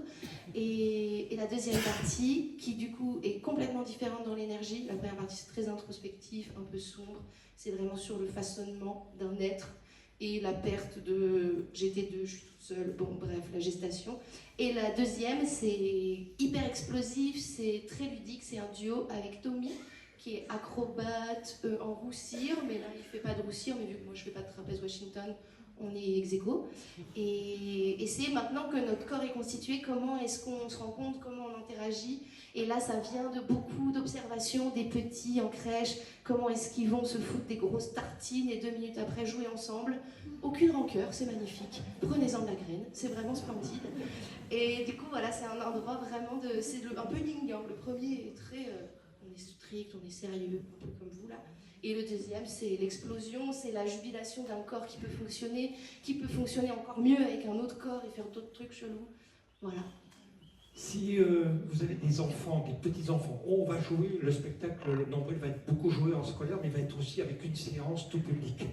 Et la deuxième partie, qui du coup est complètement différente dans l'énergie. La première partie, c'est très introspectif, un peu sombre. C'est vraiment sur le façonnement d'un être et la perte de j'étais 2, je suis toute seule. Bon, bref, la gestation. Et la deuxième, c'est hyper explosif, c'est très ludique. C'est un duo avec Tommy, qui est acrobate en roussir. Mais là, il ne fait pas de roussir, mais vu que moi, je ne fais pas de trapèze Washington, on est ex aequo. Et c'est maintenant que notre corps est constitué, comment est-ce qu'on se rend compte, comment on interagit. Et là, ça vient de beaucoup d'observations des petits en crèche, comment est-ce qu'ils vont se foutre des grosses tartines et 2 minutes après jouer ensemble. Aucune rancœur, c'est magnifique. Prenez-en de la graine, c'est vraiment splendide. Et du coup, voilà, c'est un endroit vraiment de... C'est un peu yin-yang. Le premier est très... on est strict, on est sérieux, un peu comme vous là. Et le deuxième, c'est l'explosion, c'est la jubilation d'un corps qui peut fonctionner encore mieux avec un autre corps et faire d'autres trucs chelous. Voilà. Si vous avez des enfants, des petits-enfants, on va jouer, le spectacle, le nombril va être beaucoup joué en scolaire, mais il va être aussi avec une séance tout public.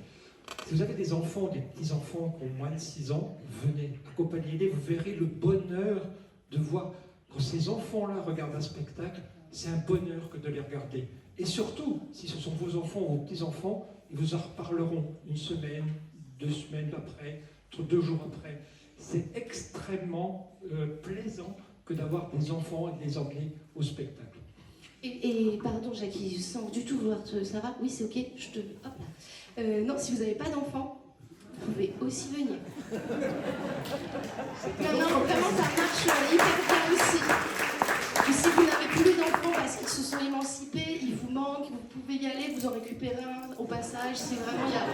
Si vous avez des enfants, des petits-enfants qui ont moins de 6 ans, venez, accompagnez-les, vous verrez le bonheur de voir. Quand ces enfants-là regardent un spectacle, c'est un bonheur que de les regarder. Et surtout, si ce sont vos enfants ou vos petits-enfants, ils vous en reparleront 1 semaine, 2 semaines après, 2 jours après. C'est extrêmement plaisant que d'avoir des enfants et de les emmener au spectacle. Et pardon Jackie, sans du tout vouloir te... Ça va? Oui, c'est ok, je te... Hop là. Non, si vous n'avez pas d'enfants, vous pouvez aussi venir. Non, vraiment, ça marche hyper bien aussi. Et si vous n'avez plus d'enfants parce qu'ils se sont émancipés, ils vous manquent, vous pouvez y aller, vous en récupérez un au passage, si vraiment il y a...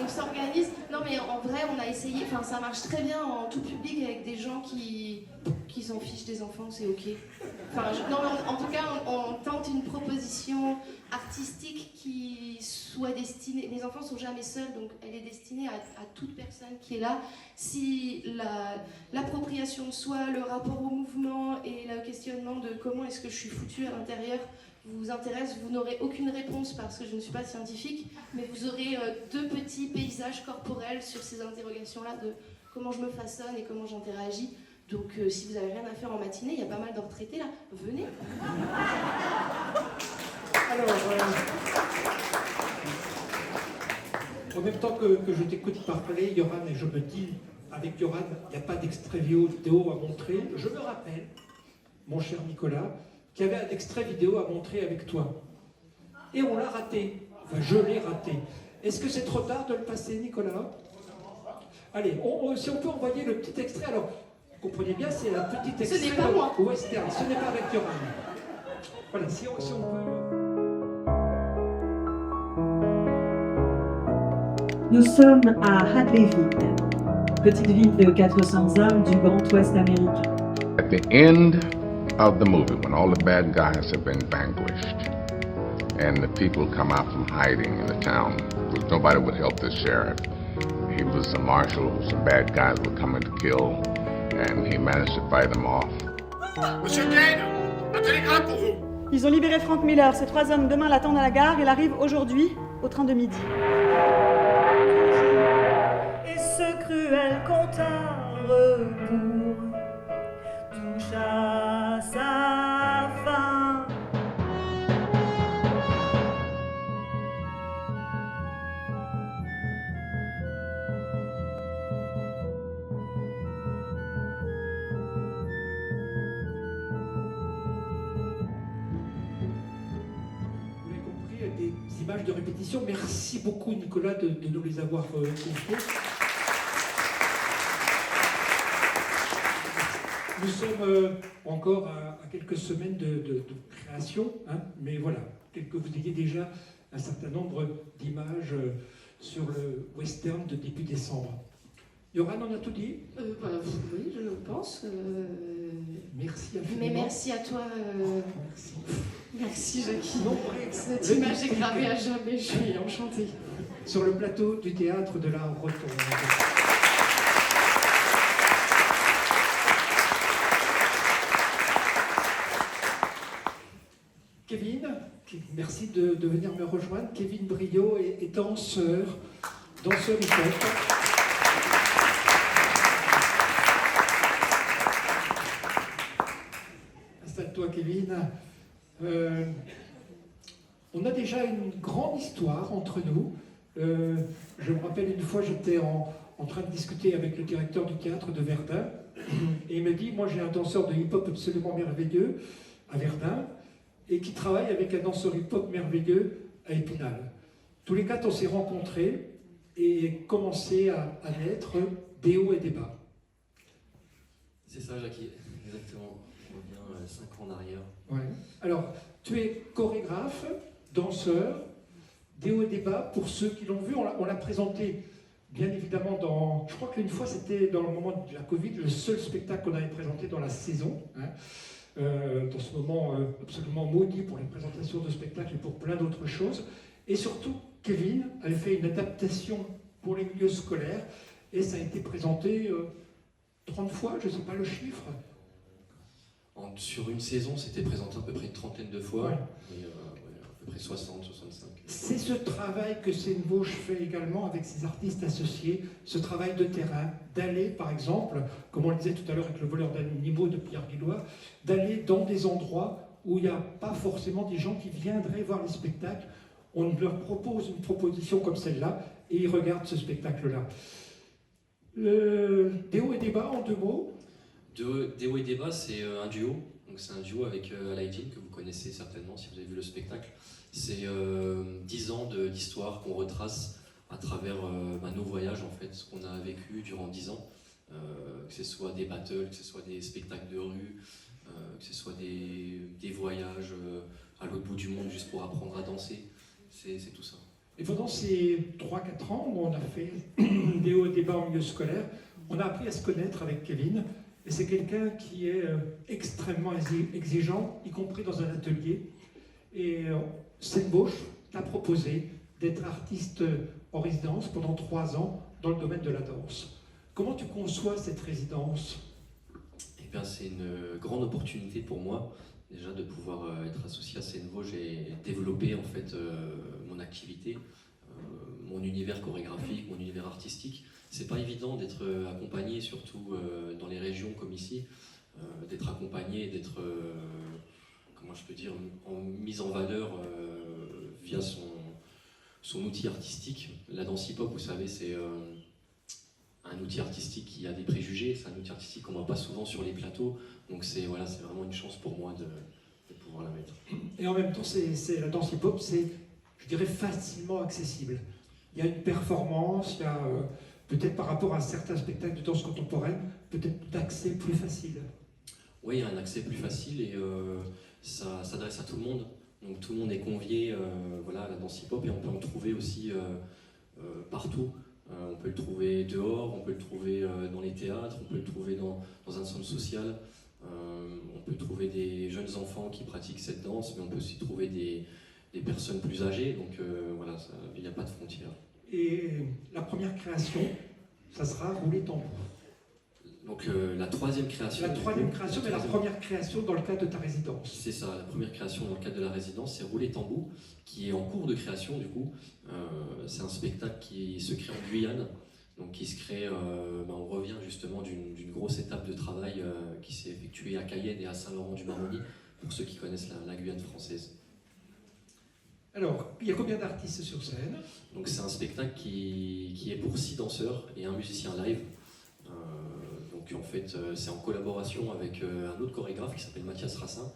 On s'organise. Non mais en vrai, on a essayé, enfin ça marche très bien en tout public avec des gens qui s'en fichent des enfants, c'est ok. Enfin, non, en tout cas, on tente une proposition artistique qui soit destinée... Les enfants sont jamais seuls, donc elle est destinée à toute personne qui est là. Si l'appropriation de soi, le rapport au mouvement et le questionnement de comment est-ce que je suis foutue à l'intérieur vous intéresse, vous n'aurez aucune réponse parce que je ne suis pas scientifique, mais vous aurez 2 petits paysages corporels sur ces interrogations-là de comment je me façonne et comment j'interagis. Donc si vous n'avez rien à faire en matinée, il y a pas mal de retraités là, venez. Alors, en même temps que je t'écoute parler, Yoran, et je me dis, avec Yoran, il n'y a pas d'extrait vidéo à montrer. Je me rappelle, mon cher Nicolas, qu'il y avait un extrait vidéo à montrer avec toi. Et on l'a raté. Enfin, je l'ai raté. Est-ce que c'est trop tard de le passer, Nicolas? Allez, si on peut envoyer le petit extrait. Alors, comprenez bien, c'est un petit extrait. Ce n'est pas moi. Western, ce n'est pas avec Yoran. Voilà, si on peut... Nous sommes à Hadleyville, petite ville de 400 âmes du Grand Ouest américain. At the end of the movie, when all the bad guys have been vanquished and the people come out from hiding in the town, because nobody would help the sheriff. He was a marshal who some bad guys were coming to kill, and he managed to fight them off. Monsieur Kane, un télégramme pour vous. Ils ont libéré Frank Miller. Ces 3 hommes demain l'attendent à la gare. Il arrive aujourd'hui au train de midi. Et ce cruel compte à rebours touche à sa fin. Des images de répétition. Merci beaucoup, Nicolas, de nous les avoir confiées. Nous sommes encore à quelques semaines de création, hein, mais voilà, que vous ayez déjà un certain nombre d'images sur le western de début décembre. Yoran, on a tout dit? Oui, je pense. Merci infiniment. Mais merci à toi. Merci. Merci Jackie. Nombril, Cette le image est district, gravée à jamais, je suis enchantée. sur le plateau du théâtre de la Rotonde. Kevin, merci de venir me rejoindre. Kevin Brio est danseur hip-hop. Installe-toi, Kevin. On a déjà une grande histoire entre nous. Je me rappelle une fois, j'étais en train de discuter avec le directeur du théâtre de Verdun, et il me dit, moi j'ai un danseur de hip-hop absolument merveilleux à Verdun, et qui travaille avec un danseur hip-hop merveilleux à Épinal. Tous les quatre, on s'est rencontrés, et commencé à naître des hauts et des bas. C'est ça, Jackie, exactement. On revient 5 ans en arrière. Ouais. Alors, tu es chorégraphe, danseur, des hauts et des bas. Pour ceux qui l'ont vu, on l'a présenté bien évidemment dans... Je crois qu'une fois, c'était dans le moment de la Covid, le seul spectacle qu'on avait présenté dans la saison. Hein. Dans ce moment absolument maudit pour les présentations de spectacles et pour plein d'autres choses. Et surtout, Kevin avait fait une adaptation pour les milieux scolaires et ça a été présenté 30 fois, je ne sais pas le chiffre. Sur une saison, c'était présenté à peu près une trentaine de fois, Ouais. et à peu près 60, 65. C'est ce travail que Seine-Vosges fait également avec ses artistes associés, ce travail de terrain, d'aller par exemple, comme on le disait tout à l'heure avec le voleur d'animaux de Pierre Guillois, d'aller dans des endroits où il n'y a pas forcément des gens qui viendraient voir les spectacles. On leur propose une proposition comme celle-là et ils regardent ce spectacle-là. Des hauts et des bas en 2 mots. Des hauts et des bas, c'est un duo. Donc c'est un duo avec Alaïdine, que vous connaissez certainement si vous avez vu le spectacle. C'est 10 ans d'histoire qu'on retrace à travers nos voyages, en fait, ce qu'on a vécu durant 10 ans. Que ce soit des battles, que ce soit des spectacles de rue, que ce soit des voyages à l'autre bout du monde juste pour apprendre à danser. C'est tout ça. Et pendant ces 3-4 ans où on a fait des hauts et des bas en milieu scolaire, on a appris à se connaître avec Kevin. Et c'est quelqu'un qui est extrêmement exigeant, y compris dans un atelier. Et Seine-Vosges t'a proposé d'être artiste en résidence pendant 3 ans dans le domaine de la danse. Comment tu conçois cette résidence? Eh bien, c'est une grande opportunité pour moi, déjà de pouvoir être associé à Seine-Vosges et développer en fait mon activité, mon univers chorégraphique, mon univers artistique. C'est pas évident d'être accompagné, surtout dans les régions comme ici, d'être accompagné, d'être, comment je peux dire, mise en valeur via son outil artistique. La danse hip-hop, vous savez, c'est un outil artistique qui a des préjugés, c'est un outil artistique qu'on voit pas souvent sur les plateaux, donc c'est vraiment une chance pour moi de pouvoir la mettre. Et en même temps, la danse hip-hop, c'est, je dirais, facilement accessible. Il y a une performance, il y a peut-être par rapport à certains spectacles de danse contemporaine, peut-être d'accès plus facile. Oui, il y a un accès plus facile et ça s'adresse à tout le monde. Donc tout le monde est convié à la danse hip-hop et on peut en trouver aussi partout. On peut le trouver dehors, on peut le trouver dans les théâtres, on peut le trouver dans un centre social. On peut trouver des jeunes enfants qui pratiquent cette danse, mais on peut aussi trouver des personnes plus âgées. Donc il n'y a pas de frontières. Et la première création, ça sera Rouler Tambour. Donc la troisième création. La troisième création, mais la première création dans le cadre de ta résidence. C'est ça, la première création dans le cadre de la résidence, c'est Rouler Tambour, qui est en cours de création du coup. C'est un spectacle qui se crée en Guyane, donc qui se crée, on revient justement d'une grosse étape de travail qui s'est effectuée à Cayenne et à Saint-Laurent-du-Maroni, pour ceux qui connaissent la Guyane française. Alors, il y a combien d'artistes sur scène? Donc c'est un spectacle qui est pour 6 danseurs et un musicien live. Donc en fait, c'est en collaboration avec un autre chorégraphe qui s'appelle Mathias Rassin,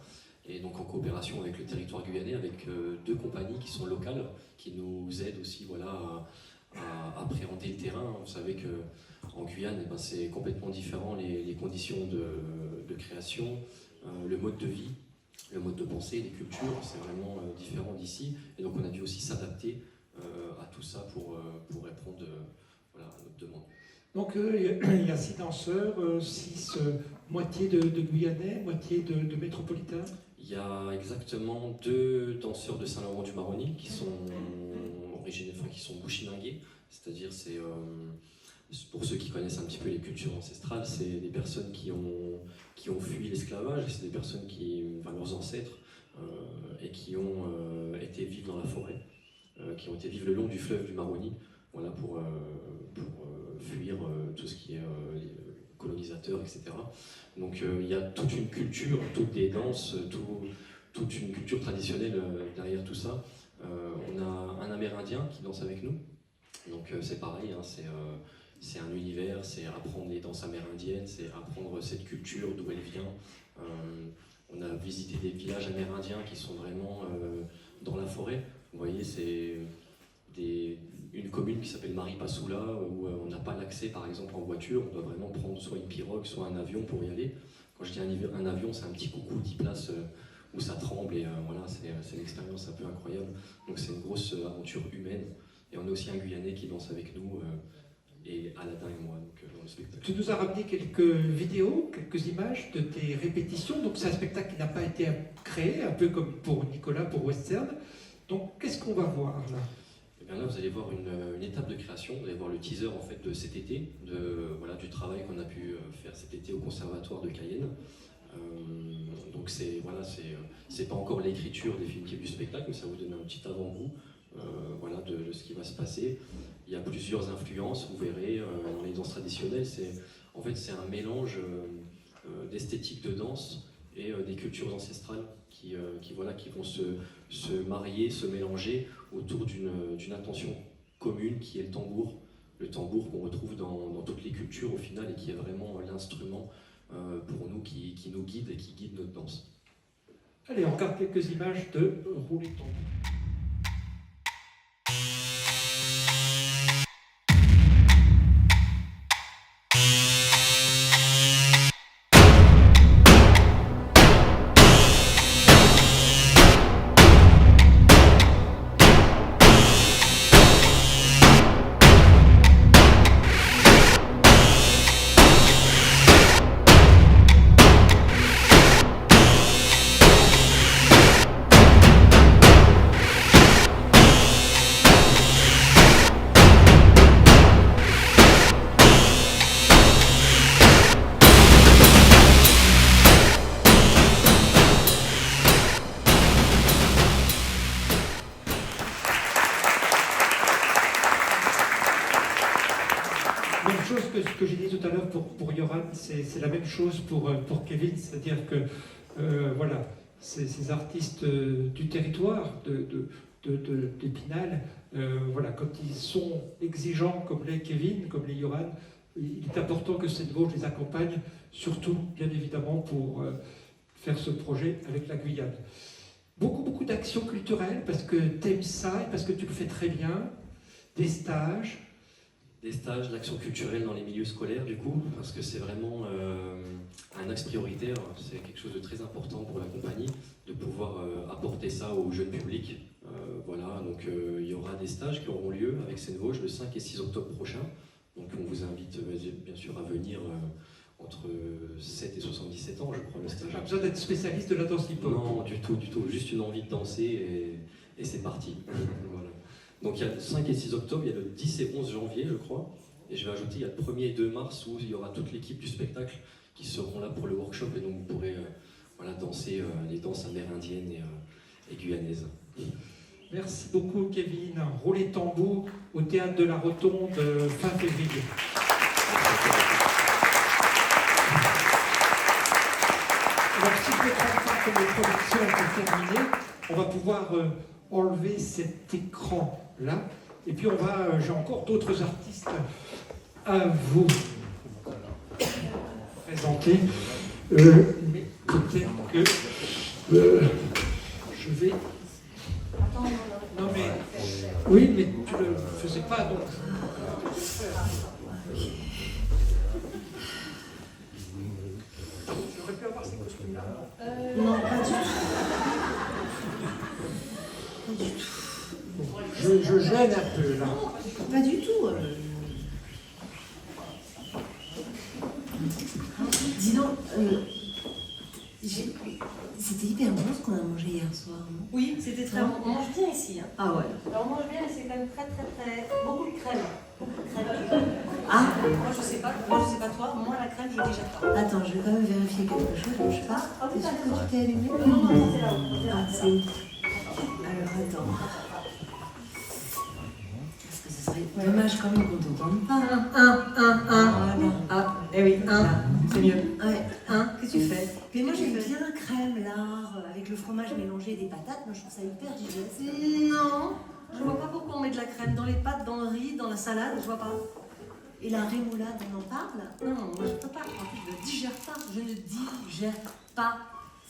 et donc en coopération avec le territoire guyanais, avec 2 compagnies qui sont locales, qui nous aident aussi à appréhender le terrain. Vous savez qu'en Guyane, c'est complètement différent les conditions de création, le mode de vie, le mode de pensée, les cultures, c'est vraiment différent d'ici. Et donc on a dû aussi s'adapter à tout ça pour répondre à notre demande. Donc il y a 6 danseurs, 6 moitié de Guyanais, moitié de métropolitains. Il y a exactement 2 danseurs de Saint-Laurent-du-Maroni qui sont qui sont bouchiningués, c'est-à-dire c'est pour ceux qui connaissent un petit peu les cultures ancestrales, c'est des personnes qui ont fui l'esclavage, c'est des personnes leurs ancêtres, et qui ont été vivre dans la forêt, qui ont été vivre le long du fleuve du Maroni, pour fuir tout ce qui est colonisateurs, etc. Donc il y a toute une culture, toutes des danses, toute une culture traditionnelle derrière tout ça. On a un Amérindien qui danse avec nous, donc c'est pareil, hein, c'est un univers, c'est apprendre les danses amérindiennes, c'est apprendre cette culture, d'où elle vient. On a visité des villages amérindiens qui sont vraiment dans la forêt. Vous voyez, c'est une commune qui s'appelle Maripasoula, où on n'a pas l'accès par exemple en voiture, on doit vraiment prendre soit une pirogue, soit un avion pour y aller. Quand je dis un avion, c'est un petit coucou 10 places où ça tremble, et voilà, c'est une expérience un peu incroyable. Donc c'est une grosse aventure humaine. Et on a aussi un Guyanais qui danse avec nous, et Aladin et moi, donc, dans le spectacle. Tu nous as ramené quelques vidéos, quelques images de tes répétitions. Donc c'est un spectacle qui n'a pas été créé, un peu comme pour Nicolas, pour Western. Donc qu'est-ce qu'on va voir là? Et bien là, vous allez voir une étape de création. Vous allez voir le teaser en fait de cet été, voilà, du travail qu'on a pu faire cet été au Conservatoire de Cayenne. Donc c'est pas encore l'écriture définitive du spectacle, mais ça vous donne un petit avant-goût. Voilà, de ce qui va se passer. Il y a plusieurs influences, vous verrez, dans les danses traditionnelles. En fait, c'est un mélange d'esthétique de danse et des cultures ancestrales qui vont se marier, se mélanger autour d'une intention commune qui est le tambour qu'on retrouve dans toutes les cultures au final, et qui est vraiment l'instrument pour nous qui nous guide et qui guide notre danse. Allez, on regarde quelques images de Rouler Tambour. Même chose que ce que j'ai dit tout à l'heure pour Yoran, c'est la même chose pour Kevin, c'est-à-dire que voilà, ces artistes du territoire d'Épinal, voilà, quand ils sont exigeants comme les Kevin, comme les Yoran, il est important que cette Vosges les accompagne, surtout bien évidemment pour faire ce projet avec la Guyane. Beaucoup d'actions culturelles parce que tu aimes ça et parce que tu le fais très bien, des stages. Des stages, l'action culturelle dans les milieux scolaires du coup, parce que c'est vraiment un axe prioritaire, c'est quelque chose de très important pour la compagnie, de pouvoir apporter ça au jeune public. Voilà, donc il y aura des stages qui auront lieu avec Scène Vosges le 5 et 6 octobre prochain. Donc on vous invite bien sûr à venir entre 7 et 77 ans, je crois, le stage. Pas besoin d'être spécialiste de la danse hip-hop. Non, du tout, juste une envie de danser et c'est parti. Voilà. Donc il y a le 5 et 6 octobre, il y a le 10 et 11 janvier, je crois. Et je vais ajouter, il y a le 1er et 2 mars où il y aura toute l'équipe du spectacle qui seront là pour le workshop. Et donc vous pourrez voilà, danser les danses amérindiennes et guyanaises. Merci beaucoup Kevin. Rouler Tambour au Théâtre de la Rotonde fin février. Alors si je ne me trompe pas que les productions sont terminées, on va pouvoir enlever cet écran-là. Et puis j'ai encore d'autres artistes à vous présenter. Mais peut-être que je vais... Non mais... Oui, mais tu ne le faisais pas, donc... J'aurais pu avoir ces costumes-là. Non, pas du tout. Je gêne un peu, là. Pas du tout. Dis donc, c'était hyper bon ce qu'on a mangé hier soir, non? Oui, c'était très bon. On mange bien ici. Hein. Ah ouais. Alors on mange bien, mais c'est quand même très beaucoup de crème. Ah. Moi je sais pas toi, moi la crème je digère pas. Attends, je vais quand même vérifier quelque chose, je sais pas. Ah oui, Est-ce que tu t'es allumé? Non, c'est là-haut. Ah, c'est où? Alors attends. Parce que ce serait dommage quand même qu'on t'entende pas. Voilà. Ah, eh oui, c'est mieux. Ouais, qu'est-ce que tu fais? Mais moi j'aime bien la crème, là, avec le fromage mélangé et des patates. Moi je trouve ça hyper digeste. Non, je vois pas pourquoi on met de la crème dans les pâtes, dans le riz, dans la salade, je vois pas. Et la rémoulade, on en parle? Non, moi je peux pas. En fait, je ne digère pas. Je ne digère pas.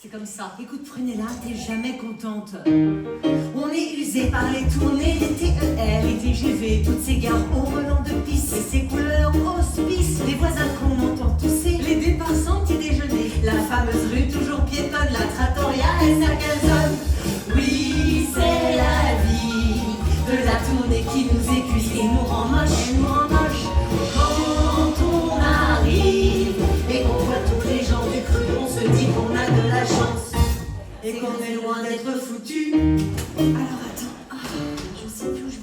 C'est comme ça. Écoute, Prunella, t'es jamais contente. On est usé par les tournées, les TER, les TGV, toutes gare au volant de piste et ses couleurs hospice, les voisins qu'on entend tousser, les départs sans petit déjeuner, la fameuse rue toujours piétonne, la trattoria et sa calzone. Oui, c'est la vie de la tournée qui nous épuise et nous rend moche, Quand on arrive et qu'on voit tous les gens du cru, on se dit qu'on a de la chance et qu'on est loin d'être foutu. Alors attends, je sais plus où je vais.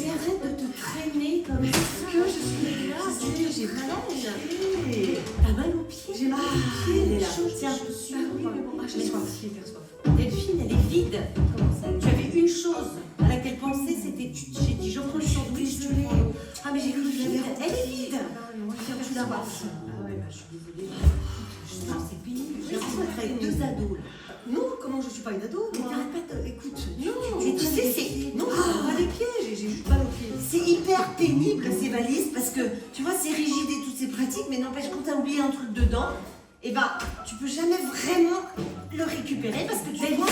Arrête de te traîner comme ça. Que je suis là, J'ai mal. T'as mal aux pieds? J'ai mal aux pieds. Elle est là. Tiens, je suis. oui, mais bon, j'ai soif. Delphine, elle est vide. Comment ça? Tu avais une chose à laquelle penser, c'était. J'ai dit, je prends le sandwich, tu le prends. Ah, mais j'ai cru que je l'avais Elle est vide. Tiens, tu la vois. Ah ouais, bah je suis désolée. Non, c'est pénible. J'ai l'impression avec deux ados là. Non, comment je suis pas une ado? Mais moi. t'arrêtes pas de. Écoute, Non, mais tu sais, c'est. Non, pas les pieds, j'ai juste pas les pieds. C'est hyper pénible ces valises parce que tu vois, c'est rigide et tout, c'est pratique, mais n'empêche, quand t'as oublié un truc dedans, et bah tu peux jamais vraiment le récupérer parce que tu vois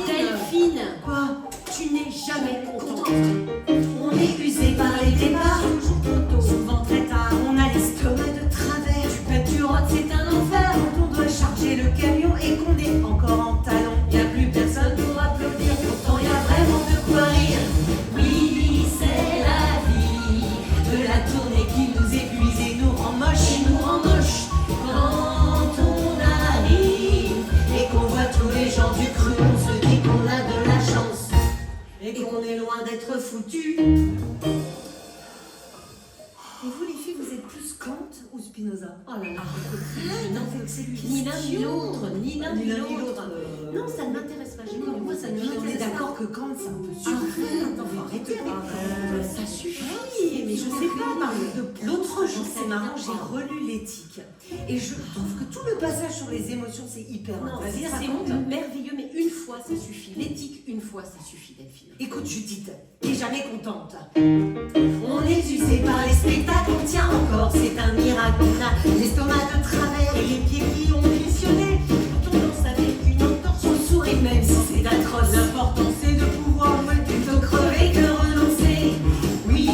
Delphine, quoi? Tu n'es jamais contente. On est usé par les départs, souvent très tard, on a l'estomac de travers. Tu pètes, tu rotes, c'est un enfer. Quand on doit charger le camion et qu'on est encore en talon, y a plus personne pour applaudir, pourtant y a vraiment de quoi rire. Oui, c'est la vie de la tournée qui nous épuise et nous rend moche, Quand on arrive et qu'on voit tous les gens du cru, on se dit qu'on a de la chance et qu'on est loin d'être foutu. Et vous les filles, vous êtes plus Kant ou Spinoza? Oh là là, non, c'est ni l'un ni l'autre, ni l'un ni l'autre. Non, ça ne m'intéresse pas. Moi, ça ne On est m'intéresse pas. d'accord que Kant, c'est un peu suffisant. Arrêtez, ça suffit. Mais je sais pas, l'autre jour, c'est marrant, j'ai relu l'éthique. Et je trouve que tout le passage sur les émotions, c'est hyper Non, Vas-y, c'est raconte. merveilleux, mais une fois, ça suffit. L'éthique, une fois, ça suffit, Delphine. Écoute, Judith, t'es jamais contente. On est usé par les spectacles, on tient encore, c'est un miracle. On a l'estomac de travers et les pieds qui ont missionné. Quand on danse avec une entorse, on sourit même si c'est atroce. L'important c'est de pouvoir plutôt crever que renoncer. Oui,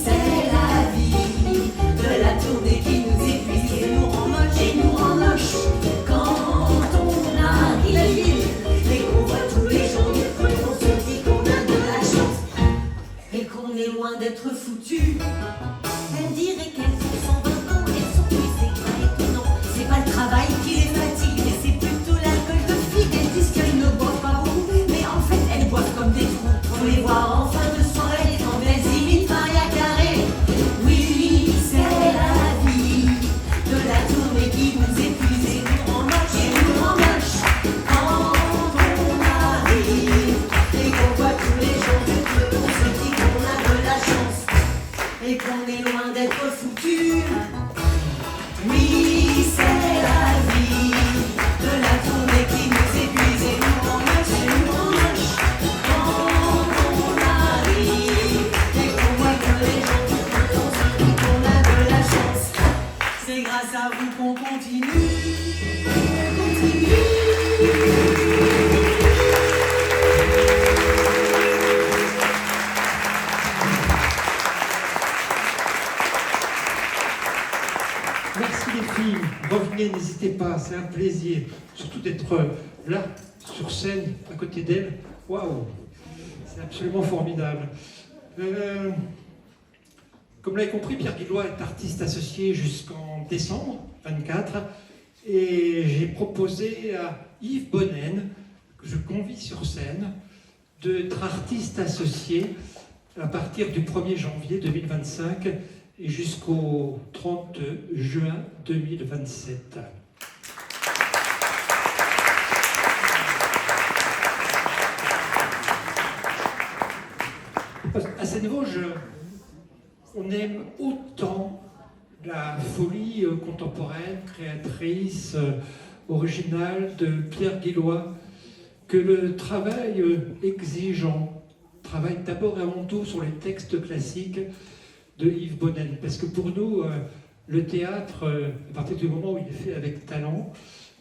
c'est la vie de la tournée qui nous épuise et nous rend moche, Quand on arrive et qu'on voit tous les gens du cru, on se dit qu'on a de la chance et qu'on est loin d'être foutu. Elle dirait qu'elles ont 120 ans, elles sont plus, c'est pas étonnant. C'est pas le travail qui les fatigue, mais c'est plutôt l'alcool de figue. Elles disent qu'elles ne boivent pas beaucoup, mais en fait elles boivent comme des trous. Pour les voir en fin de soirée, quand elles imitent Maria Carré. Oui, c'est la vie de la tournée qui nous épuise et nous rend moche, Quand on arrive et qu'on voit tous les gens du cru, on se dit qu'on a de la chance et qu'on est loin d'être foutu. Oui, c'est la vie de la tournée qui nous épuise et nous rend moche, Quand on arrive et qu'on voit que les gens du cru, on se dit qu'on a de la chance. C'est grâce à vous qu'on continue. Merci les filles, revenez, n'hésitez pas, c'est un plaisir, surtout d'être là, sur scène, à côté d'elles. Waouh, c'est absolument formidable. Comme vous l'avez compris, Pierre Guillois est artiste associé jusqu'en décembre 24, et j'ai proposé à Yves Bonnen, que je convie sur scène, d'être artiste associé à partir du 1er janvier 2025 et jusqu'au 30 juin 2027. À ce niveau, on aime autant la folie contemporaine, créatrice, originale de Pierre Guillois que le travail exigeant, travail d'abord et avant tout sur les textes classiques de Yves Bonnen. Parce que pour nous, le théâtre, à partir du moment où il est fait avec talent,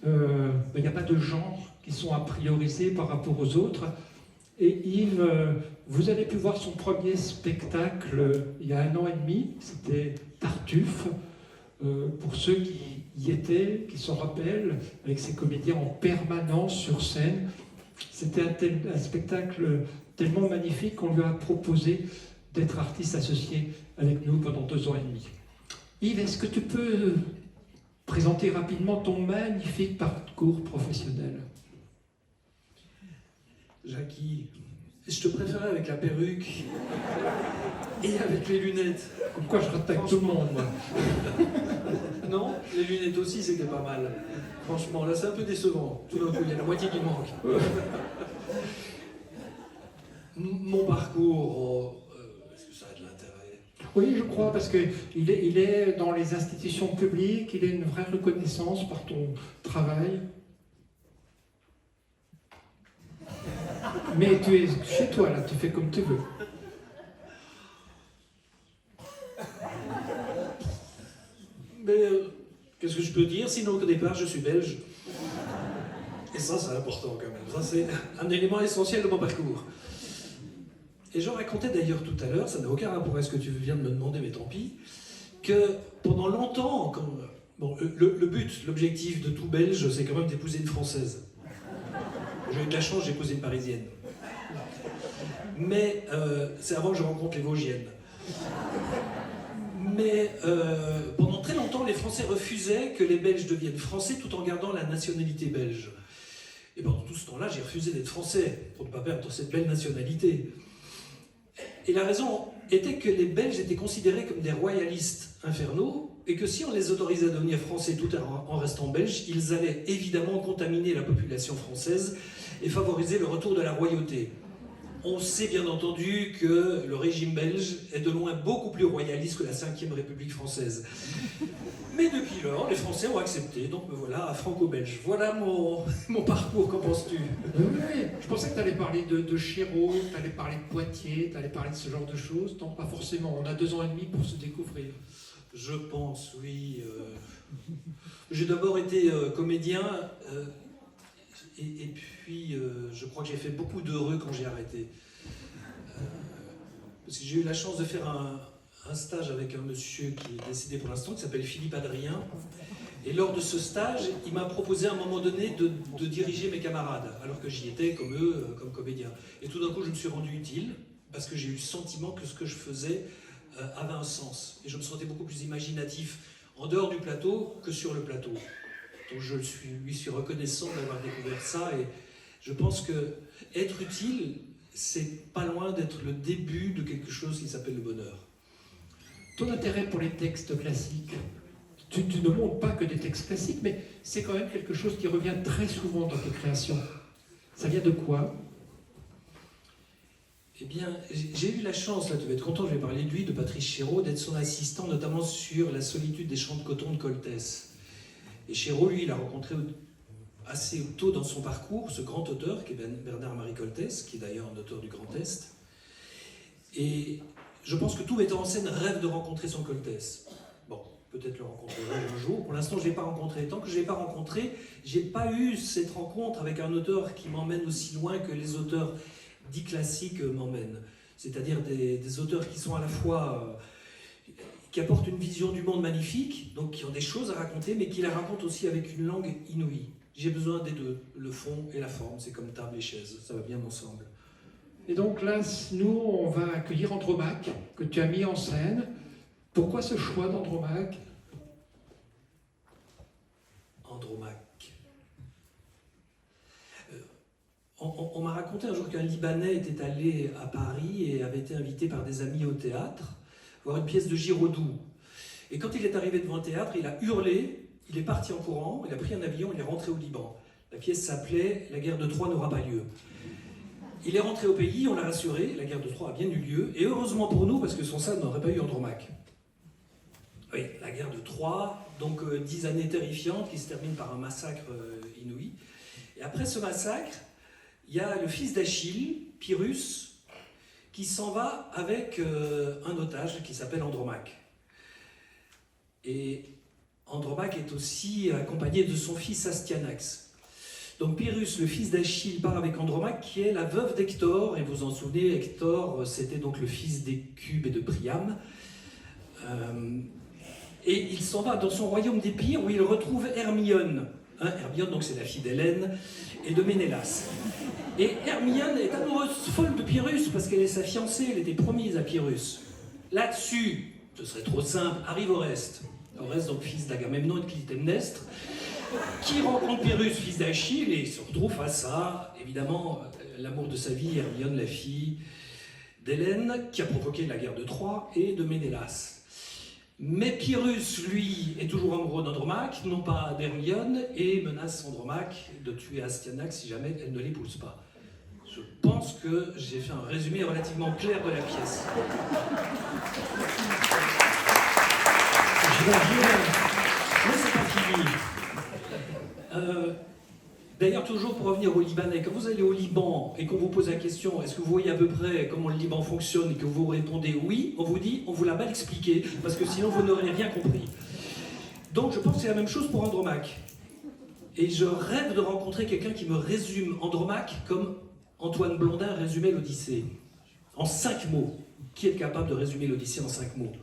il n'y a pas de genre qui sont a prioriser par rapport aux autres. Et Yves, vous avez pu voir son premier spectacle il y a 1 an et demi, c'était Tartuffe. Pour ceux qui y étaient, qui s'en rappellent, avec ses comédiens en permanence sur scène, c'était un spectacle tellement magnifique qu'on lui a proposé d'être artiste associé avec nous pendant 2 ans et demi. Yves, est-ce que tu peux présenter rapidement ton magnifique parcours professionnel? Jackie, je te préférais avec la perruque et avec les lunettes. Comme quoi je rattaque tout le monde, moi. Non, les lunettes aussi, c'était pas mal. Franchement, là, c'est un peu décevant. Tout d'un coup, il y a la moitié qui manque. Mon parcours, est-ce que ça a de l'intérêt? Oui, je crois, parce qu'il est dans les institutions publiques, il a une vraie reconnaissance par ton travail. Mais tu es chez toi, là, tu fais comme tu veux. Mais qu'est-ce que je peux dire, sinon qu'au départ, je suis belge. Et ça, c'est important quand même. Ça, c'est un élément essentiel de mon parcours. Et j'en racontais d'ailleurs tout à l'heure, ça n'a aucun rapport avec ce que tu viens de me demander, mais tant pis, que pendant longtemps, le but, l'objectif de tout Belge, c'est quand même d'épouser une Française. J'ai eu de la chance, j'ai épousé une Parisienne. Mais c'est avant que je rencontre les Vosgiennes. Mais pendant très longtemps, les Français refusaient que les Belges deviennent Français tout en gardant la nationalité belge. Et pendant tout ce temps-là, j'ai refusé d'être Français, pour ne pas perdre cette belle nationalité. Et la raison était que les Belges étaient considérés comme des royalistes infernaux, et que si on les autorisait à devenir Français tout en restant Belges, ils allaient évidemment contaminer la population française et favoriser le retour de la royauté. On sait bien entendu que le régime belge est de loin beaucoup plus royaliste que la 5e République française. Mais depuis lors, les Français ont accepté, donc me voilà franco-belge. Voilà mon parcours, qu'en penses-tu? Oui, je pensais que tu allais parler de Chéreau, tu allais parler de Poitiers, tu allais parler de ce genre de choses. Non, pas forcément, on a 2 ans et demi pour se découvrir. Je pense, oui. J'ai d'abord été comédien, et puis je crois que j'ai fait beaucoup d'heureux quand j'ai arrêté. Parce que j'ai eu la chance de faire un stage avec un monsieur qui est décédé pour l'instant, qui s'appelle Philippe Adrien. Et lors de ce stage, il m'a proposé à un moment donné de diriger mes camarades, alors que j'y étais comme eux, comme comédien. Et tout d'un coup, je me suis rendu utile, parce que j'ai eu le sentiment que ce que je faisais avait un sens. Et je me sentais beaucoup plus imaginatif en dehors du plateau que sur le plateau. Donc je lui suis reconnaissant d'avoir découvert ça, et je pense que être utile, c'est pas loin d'être le début de quelque chose qui s'appelle le bonheur. Ton intérêt pour les textes classiques, tu ne montres pas que des textes classiques, mais c'est quand même quelque chose qui revient très souvent dans tes créations. Ça vient de quoi? Eh bien, j'ai eu la chance, là tu vas être content, je vais parler de lui, de Patrice Chéreau, d'être son assistant, notamment sur La solitude des champs de coton de Coltès. Et Chéreau, lui, il a rencontré assez tôt dans son parcours ce grand auteur, qui est Bernard-Marie Coltès, qui est d'ailleurs un auteur du Grand Est. Et je pense que tout metteur en scène rêve de rencontrer son Coltès. Bon, peut-être le rencontrerai-je un jour. Pour l'instant, je ne l'ai pas rencontré. Tant que je ne l'ai pas rencontré, je n'ai pas eu cette rencontre avec un auteur qui m'emmène aussi loin que les auteurs dits classiques m'emmènent. C'est-à-dire des auteurs qui sont à la fois... qui apportent une vision du monde magnifique, donc qui ont des choses à raconter, mais qui la racontent aussi avec une langue inouïe. J'ai besoin des deux, le fond et la forme, c'est comme table et chaise, ça va bien ensemble. Et donc là, nous, on va accueillir Andromaque, que tu as mis en scène. Pourquoi ce choix d'Andromaque? Andromaque. On m'a raconté un jour qu'un Libanais était allé à Paris et avait été invité par des amis au théâtre voir une pièce de Giraudoux. Et quand il est arrivé devant le théâtre, il a hurlé, il est parti en courant, il a pris un avion, il est rentré au Liban. La pièce s'appelait « La guerre de Troie n'aura pas lieu ». Il est rentré au pays, on l'a rassuré, la guerre de Troie a bien eu lieu, et heureusement pour nous, parce que sans ça, on n'aurait pas eu Andromaque. Oui, la guerre de Troie, donc 10 années terrifiantes qui se terminent par un massacre inouï. Et après ce massacre, il y a le fils d'Achille, Pyrrhus, qui s'en va avec un otage qui s'appelle Andromaque. Et Andromaque est aussi accompagné de son fils Astyanax. Donc Pyrrhus, le fils d'Achille, part avec Andromaque, qui est la veuve d'Hector. Et vous vous en souvenez, Hector, c'était donc le fils d'Écube et de Priam. Et il s'en va dans son royaume d'Épire, où il retrouve Hermione. Hermione, donc c'est la fille d'Hélène et de Ménélas. Et Hermione est amoureuse folle de Pyrrhus, parce qu'elle est sa fiancée, elle était promise à Pyrrhus. Là-dessus, ce serait trop simple, arrive Oreste. Oreste, donc fils d'Agamemnon et de Clytemnestre, qui rencontre Pyrrhus, fils d'Achille, et se retrouve face à, évidemment, l'amour de sa vie, Hermione, la fille d'Hélène, qui a provoqué la guerre de Troie, et de Ménélas. Mais Pyrrhus, lui, est toujours amoureux d'Andromaque, non pas d'Hermione, et menace Andromaque de tuer Astyanax si jamais elle ne l'épouse pas. Je pense que j'ai fait un résumé relativement clair de la pièce. Mais c'est pas fini. D'ailleurs, toujours pour revenir aux Libanais, quand vous allez au Liban et qu'on vous pose la question, est-ce que vous voyez à peu près comment le Liban fonctionne et que vous répondez oui, on vous dit, on vous l'a mal expliqué, parce que sinon vous n'aurez rien compris. Donc je pense que c'est la même chose pour Andromaque. Et je rêve de rencontrer quelqu'un qui me résume Andromaque comme Antoine Blondin résumait l'Odyssée. En 5 mots. Qui est capable de résumer l'Odyssée en 5 mots?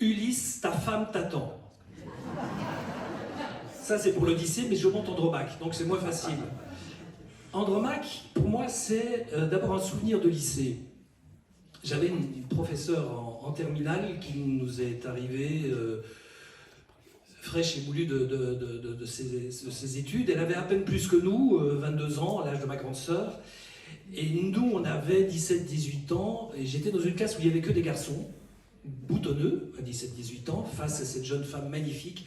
Ulysse, ta femme t'attend. Ça, c'est pour l'Odyssée, mais je monte Andromaque, donc c'est moins facile. Andromaque, pour moi, c'est d'abord un souvenir de lycée. J'avais une professeure en terminale qui nous est arrivée fraîche et moulue de ses études. Elle avait à peine plus que nous, 22 ans, à l'âge de ma grande sœur. Et nous, on avait 17-18 ans, et j'étais dans une classe où il n'y avait que des garçons, boutonneux, à 17-18 ans, face à cette jeune femme magnifique,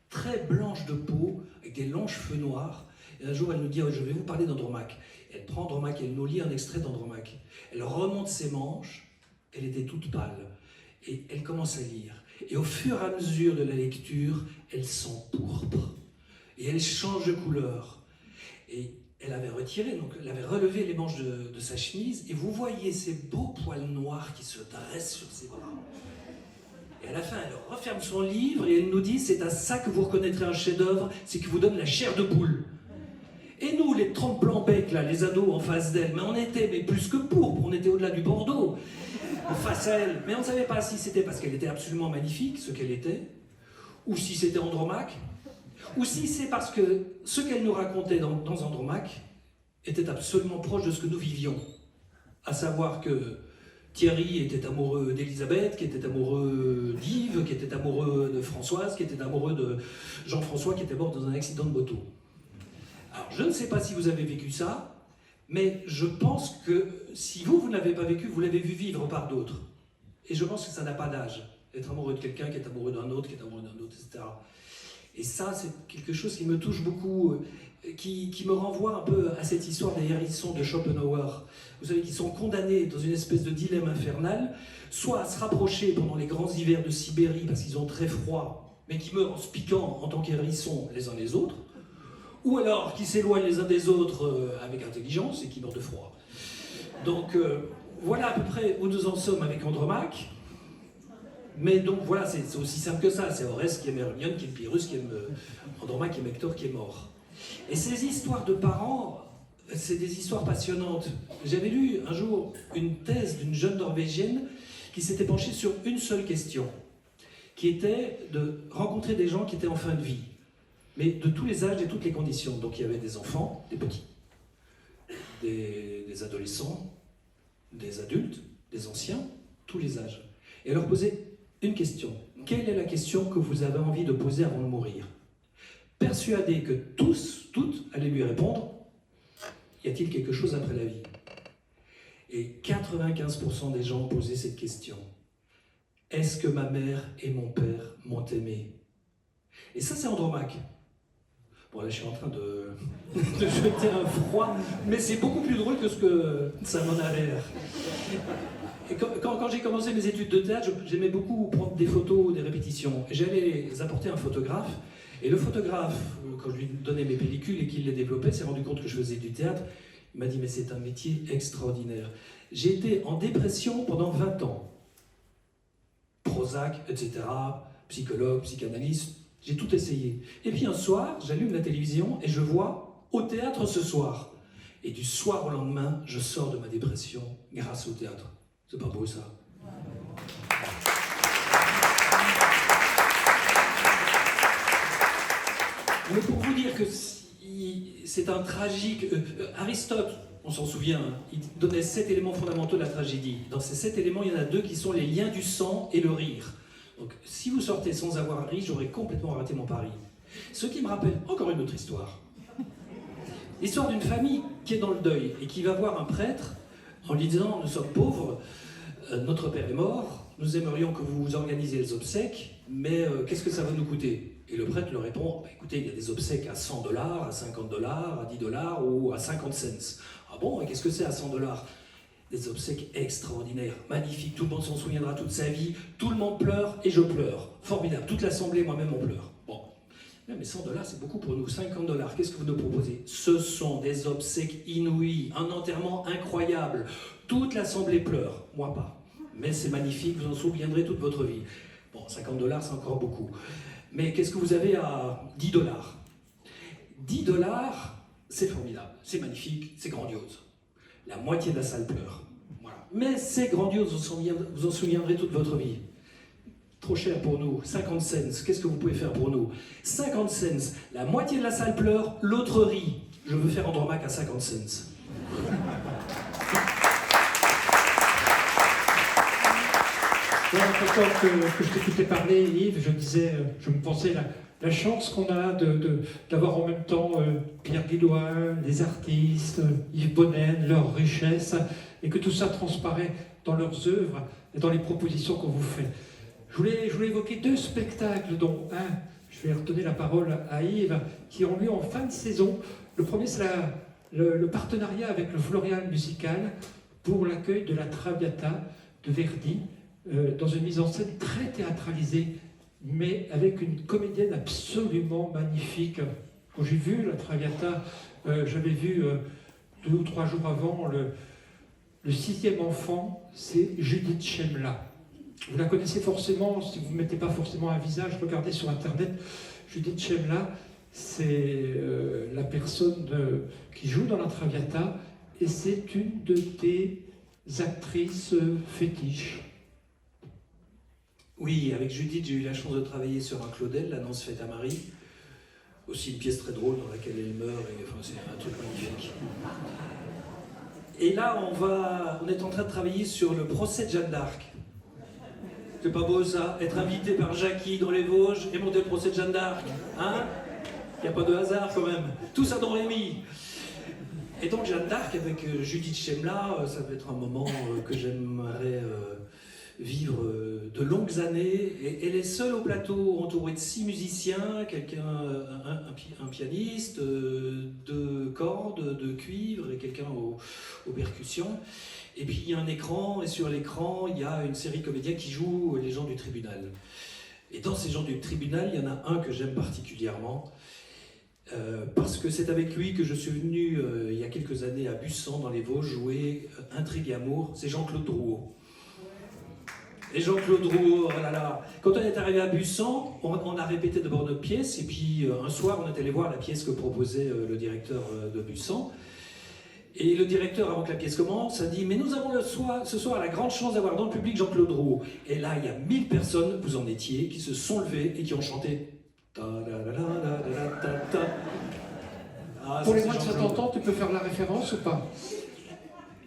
très blanche de peau, avec des longs cheveux noirs. Et un jour, elle nous dit oh, « je vais vous parler d'Andromaque ». Elle prend Andromaque, elle nous lit un extrait d'Andromaque. Elle remonte ses manches, elle était toute pâle, et elle commence à lire. Et au fur et à mesure de la lecture, elle s'empourpre, et elle change de couleur. Et elle avait retiré, donc elle avait relevé les manches de sa chemise, et vous voyez ces beaux poils noirs qui se dressent sur ses bras. Et à la fin, elle referme son livre et elle nous dit « c'est à ça que vous reconnaîtrez un chef-d'œuvre, c'est qu'il vous donne la chair de poule ». Et nous, les 30 blancs becs, là, les ados en face d'elle, mais on était plus que pourpre, on était au-delà du Bordeaux, face à elle. Mais on ne savait pas si c'était parce qu'elle était absolument magnifique, ce qu'elle était, ou si c'était Andromaque, ou si c'est parce que ce qu'elle nous racontait dans Andromaque était absolument proche de ce que nous vivions. À savoir que Thierry était amoureux d'Elisabeth, qui était amoureux d'Yves, qui était amoureux de Françoise, qui était amoureux de Jean-François, qui était mort dans un accident de moto. Alors, je ne sais pas si vous avez vécu ça, mais je pense que si vous ne l'avez pas vécu, vous l'avez vu vivre par d'autres. Et je pense que ça n'a pas d'âge, d'être amoureux de quelqu'un qui est amoureux d'un autre, qui est amoureux d'un autre, etc. Et ça, c'est quelque chose qui me touche beaucoup, qui me renvoie un peu à cette histoire des hérissons de Schopenhauer. Vous savez qu'ils sont condamnés dans une espèce de dilemme infernal, soit à se rapprocher pendant les grands hivers de Sibérie parce qu'ils ont très froid, mais qui meurent en se piquant en tant qu'hérissons les uns les autres, ou alors qui s'éloignent les uns des autres avec intelligence et qui meurent de froid. Donc voilà à peu près où nous en sommes avec Andromaque. Mais donc voilà, c'est aussi simple que ça. C'est Oreste qui aime Hermione, qui aime Pyrrhus, qui aime Andromaque, qui aime Hector, qui est mort. Et ces histoires de parents, c'est des histoires passionnantes. J'avais lu un jour une thèse d'une jeune Norvégienne qui s'était penchée sur une seule question, qui était de rencontrer des gens qui étaient en fin de vie, mais de tous les âges et toutes les conditions. Donc il y avait des enfants, des petits, des adolescents, des adultes, des anciens, tous les âges. Et elle leur posait une question. Quelle est la question que vous avez envie de poser avant de mourir? Persuadé que toutes allaient lui répondre, y a-t-il quelque chose après la vie? Et 95% des gens posaient cette question. Est-ce que ma mère et mon père m'ont aimé? Et ça, c'est Andromaque. Bon, là, je suis en train de jeter un froid, mais c'est beaucoup plus drôle que ce que ça m'en a l'air. Et quand j'ai commencé mes études de théâtre, j'aimais beaucoup prendre des photos, des répétitions. J'allais les apporter à un photographe. Et le photographe, quand je lui donnais mes pellicules et qu'il les développait, s'est rendu compte que je faisais du théâtre. Il m'a dit, mais c'est un métier extraordinaire. J'ai été en dépression pendant 20 ans. Prozac, etc., psychologue, psychanalyste, J'ai tout essayé. Et puis un soir, j'allume la télévision et je vois au théâtre ce soir. Et du soir au lendemain, je sors de ma dépression grâce au théâtre. C'est pas beau ça? Mais pour vous dire que c'est un tragique... Aristote, on s'en souvient, hein, il donnait 7 éléments fondamentaux de la tragédie. Dans ces 7 éléments, il y en a 2 qui sont les liens du sang et le rire. Donc si vous sortez sans avoir ri, j'aurais complètement raté mon pari. Ce qui me rappelle encore une autre histoire. L'histoire d'une famille qui est dans le deuil et qui va voir un prêtre en lui disant « Nous sommes pauvres, notre père est mort, nous aimerions que vous organisiez les obsèques, mais qu'est-ce que ça va nous coûter ?» Et le prêtre leur répond, écoutez, il y a des obsèques à $100, à $50, à $10 ou à 50 cents. Ah bon, et qu'est-ce que c'est à $100? Des obsèques extraordinaires, magnifiques, tout le monde s'en souviendra toute sa vie, tout le monde pleure et je pleure. Formidable, toute l'assemblée, moi-même, on pleure. Bon, mais $100, c'est beaucoup pour nous, 50 $, qu'est-ce que vous nous proposez? Ce sont des obsèques inouïes, un enterrement incroyable. Toute l'assemblée pleure, moi pas. Mais c'est magnifique, vous en souviendrez toute votre vie. Bon, 50 $, c'est encore beaucoup. Mais qu'est-ce que vous avez à 10 $? 10 $, c'est formidable, c'est magnifique, c'est grandiose. La moitié de la salle pleure. Voilà. Mais c'est grandiose, vous en souviendrez toute votre vie. Trop cher pour nous, 50 cents, qu'est-ce que vous pouvez faire pour nous? 50 cents, la moitié de la salle pleure, l'autre rit. Je veux faire Andromaque à 50 cents. Quand que je t'écoutais parler, Yves, je disais, je me pensais la chance qu'on a d'avoir en même temps Pierre Guidouin, les artistes, Yves Bonnen, leur richesse, et que tout ça transparaît dans leurs œuvres et dans les propositions qu'on vous fait. Je voulais évoquer 2 spectacles, dont un, je vais redonner la parole à Yves, qui ont lieu en fin de saison. Le premier, c'est le partenariat avec le Florial Musical pour l'accueil de la Traviata de Verdi, dans une mise en scène très théâtralisée, mais avec une comédienne absolument magnifique. Quand j'ai vu la Traviata, j'avais vu 2 ou 3 jours avant le 6e enfant, c'est Judith Chemla. Vous la connaissez forcément, si vous ne mettez pas forcément un visage, regardez sur internet. Judith Chemla, c'est la personne qui joue dans la Traviata, et c'est une de tes actrices fétiches. Oui, avec Judith, j'ai eu la chance de travailler sur un Claudel, l'annonce faite à Marie. Aussi une pièce très drôle dans laquelle elle meurt, et enfin, c'est un truc magnifique. Et là, on est en train de travailler sur le procès de Jeanne d'Arc. C'est pas beau ça, être invité par Jackie dans les Vosges et monter le procès de Jeanne d'Arc, hein? Il n'y a pas de hasard quand même. Tout ça dans Rémi. Et donc Jeanne d'Arc avec Judith Chemla, ça va être un moment que j'aimerais vivre de longues années. Et elle est seule au plateau, entourée de 6 musiciens, un pianiste, 2 cordes, 2 cuivres et quelqu'un aux percussions. Et puis il y a un écran, et sur l'écran, il y a une série de comédiens qui jouent les gens du tribunal. Et dans ces gens du tribunal, il y en a un que j'aime particulièrement, parce que c'est avec lui que je suis venu, il y a quelques années, à Bussan, dans les Vosges, jouer Intrigue et Amour. C'est Jean-Claude Drouot. Et Jean-Claude Drouot, oh là là. Quand on est arrivé à Bussan, on a répété d'abord notre pièce, et puis un soir, on est allé voir la pièce que proposait le directeur de Bussan. Et le directeur, avant que la pièce commence, a dit « Mais nous avons ce soir la grande chance d'avoir dans le public Jean-Claude Drouot. » Et là, il y a 1000 personnes, vous en étiez, qui se sont levées et qui ont chanté. Ah, pour les moins de 60 ans, tu peux faire la référence ou pas?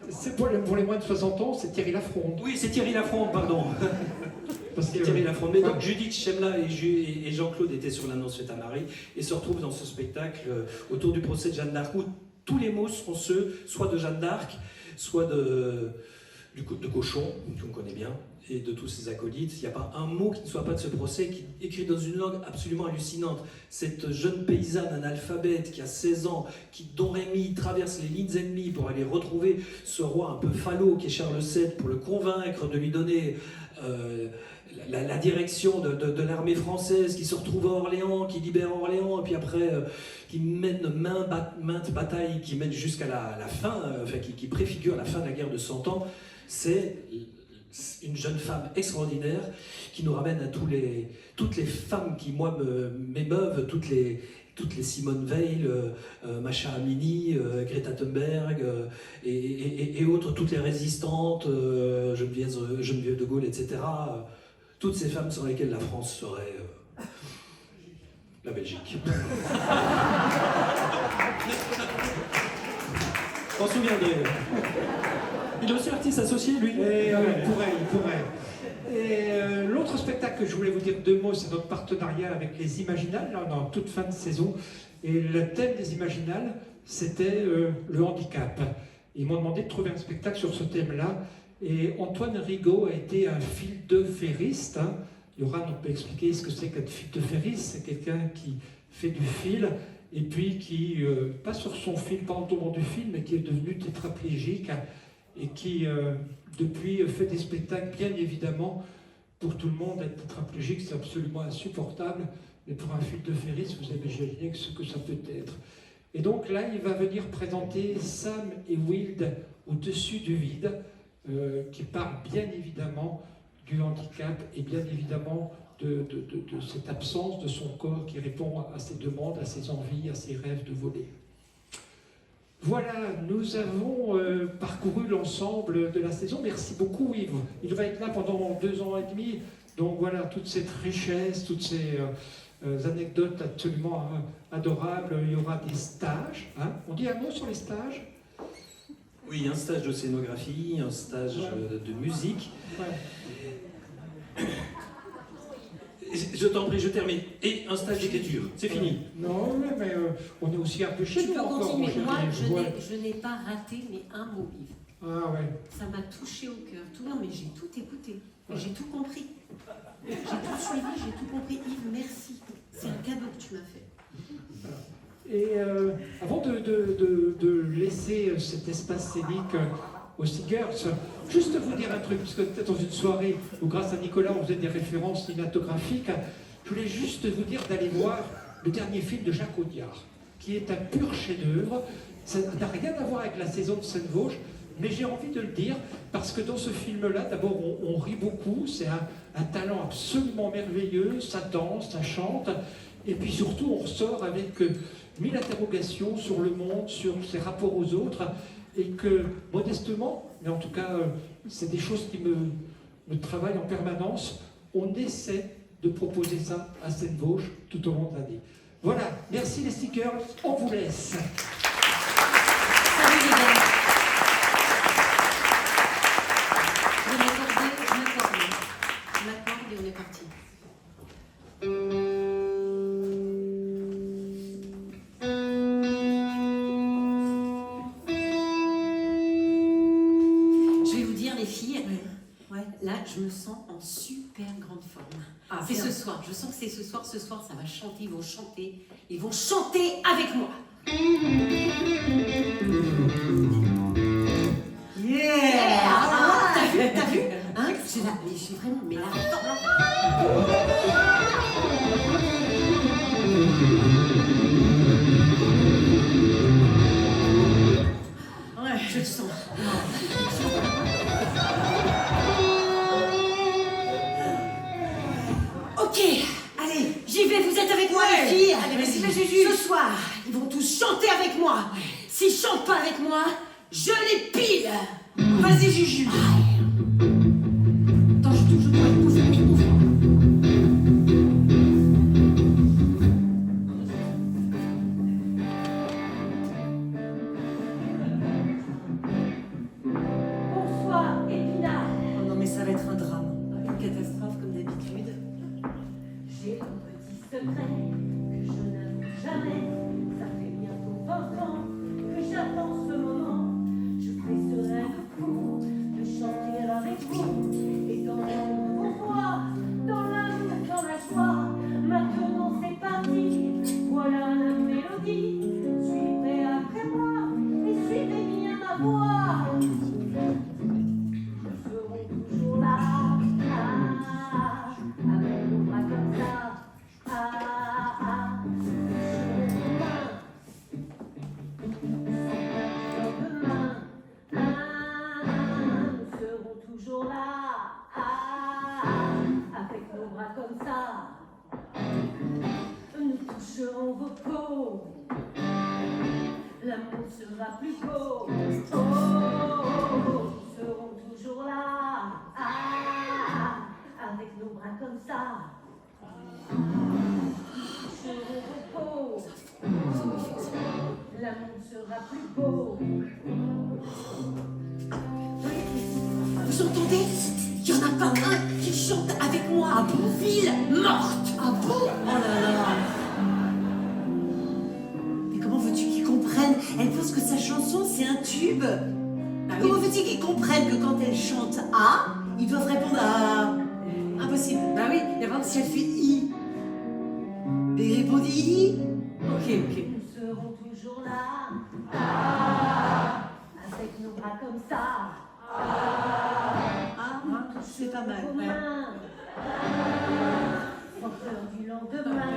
C'est pour les moins de 60 ans, c'est Thierry Lafronde. Oui, c'est Thierry Lafronde, pardon. C'est Thierry Lafronde. Mais donc Judith Chemla et Jean-Claude étaient sur l'annonce faite à Marie et se retrouvent dans ce spectacle autour du procès de Jeanne d'Arc, où tous les mots seront ceux, soit de Jeanne d'Arc, soit de Cochon, qu'on connaît bien, et de tous ses acolytes. Il n'y a pas un mot qui ne soit pas de ce procès, qui est écrit dans une langue absolument hallucinante. Cette jeune paysanne analphabète qui a 16 ans, qui, dont Rémi traverse les lignes ennemies pour aller retrouver ce roi un peu falot qui est Charles VII, pour le convaincre de lui donner la direction de l'armée française, qui se retrouve à Orléans, qui libère Orléans, et puis après qui mène maintes batailles qui mènent jusqu'à la fin, enfin qui préfigure la fin de la guerre de 100 ans. C'est une jeune femme extraordinaire qui nous ramène à toutes les femmes qui, moi, m'émeuvent, toutes les Simone Veil, Macha Amini, Greta Thunberg et autres, toutes les résistantes, Geneviève de Gaulle, etc. Toutes ces femmes sans lesquelles la France serait la Belgique. On se souviendrait. Il est aussi artiste associé, lui. Il pourrait. Et l'autre spectacle que je voulais vous dire deux mots, c'est notre partenariat avec les Imaginales, là, dans toute fin de saison. Et le thème des Imaginales, c'était le handicap. Ils m'ont demandé de trouver un spectacle sur ce thème-là. Et Antoine Rigaud a été un fil de ferriste. Hein. Yoran, on peut expliquer ce que c'est qu'un fil de ferriste. C'est quelqu'un qui fait du fil et puis qui, pas sur son fil, pas en tombant du fil, mais qui est devenu tétraplégique et qui, depuis, fait des spectacles, bien évidemment, pour tout le monde. Être tétraplégique, c'est absolument insupportable, mais pour un fil de ferriste, vous imaginez ce que ça peut être. Et donc là, il va venir présenter Sam et Wild au-dessus du vide, qui parle bien évidemment du handicap et bien évidemment de cette absence de son corps qui répond à ses demandes, à ses envies, à ses rêves de voler. Voilà, nous avons parcouru l'ensemble de la saison. Merci beaucoup Yves. Il va être là pendant 2 ans et demi. Donc voilà, toute cette richesse, toutes ces anecdotes absolument adorables. Il y aura des stages. Hein. On dit un mot sur les stages ? Oui, un stage de scénographie, un stage de musique. Ouais. Je t'en prie, je termine. Et un stage d'écriture, c'est fini. Non, mais on est aussi un peu chez nous encore. Tu peux continuer. Moi, je n'ai pas raté mais un mot, Yves. Ah ouais. Ça m'a touché au cœur. Non, mais j'ai tout écouté. Ouais. J'ai tout compris. J'ai tout suivi, j'ai tout compris. Yves, merci. C'est un cadeau que tu m'as fait. Et avant de laisser cet espace scénique aux Seegers, juste vous dire un truc, parce que peut-être dans une soirée où grâce à Nicolas on faisait des références cinématographiques, je voulais juste vous dire d'aller voir le dernier film de Jacques Audiard, qui est un pur chef-d'œuvre. Ça n'a rien à voir avec la saison de Seine-Vosges, mais j'ai envie de le dire, parce que dans ce film-là, d'abord on rit beaucoup, c'est un talent absolument merveilleux, ça danse, ça chante, et puis surtout on ressort avec 1000 interrogations sur le monde, sur ses rapports aux autres, et que, modestement, mais en tout cas, c'est des choses qui me travaillent en permanence, on essaie de proposer ça à Seine-Vosges tout au long de l'année. Voilà, merci les Seegers, on vous laisse. Salut les gars. Je m'accorde et on est parti. Là, je me sens en super grande forme. Ah, c'est ce soir, je sens que c'est ce soir, ça va chanter, ils vont chanter avec moi. Yeah, T'as vu hein, c'est là, mais je suis vraiment, mais là... Ouais, je le sens. Ok, allez, j'y vais, vous êtes avec moi les filles. Allez, vas-y, Juju. Ce soir, ils vont tous chanter avec moi. S'ils chantent pas avec moi, je les pile. Vas-y, Juju. Attends, je dois être poussé, Bonsoir, Épinard. Oh non, mais ça va être un drame. Une catastrophe comme d'habitude. J'ai un petit secret que je n'avoue jamais. Ça fait bientôt 20 ans que j'attends ce moment. Je ferai ce rêve court de chanter avec vous. Et dans l'amour pour toi, dans l'amour, dans la joie. Maintenant c'est parti, voilà la mélodie. Suivez après moi et suivez bien ma voix. Nous serons toujours là. Avec nos bras comme ça, sans peur demain, nous serons toujours là. bras comme ça. Nous toucherons vos peaux. L'amour sera plus beau. Oh, nous serons toujours là. Ah, avec nos bras comme ça. Nous toucherons vos peaux. L'amour sera plus beau. Vous entendez? Il n'y en a pas un qui chante avec moi à Bouville, morte. Ah bon? Oh là là. Mais comment veux-tu qu'ils comprennent? Elle pense que sa chanson, c'est un tube. Comment veux-tu qu'ils comprennent que quand elle chante A, ils doivent répondre à... Impossible. Bah oui, il y a vraiment si elle fait I. Mais ils répondent I. Ok, ok. Nous serons toujours là. Ah, avec nos bras comme ça. C'est pas mal. Ouais. Sans peur du lendemain.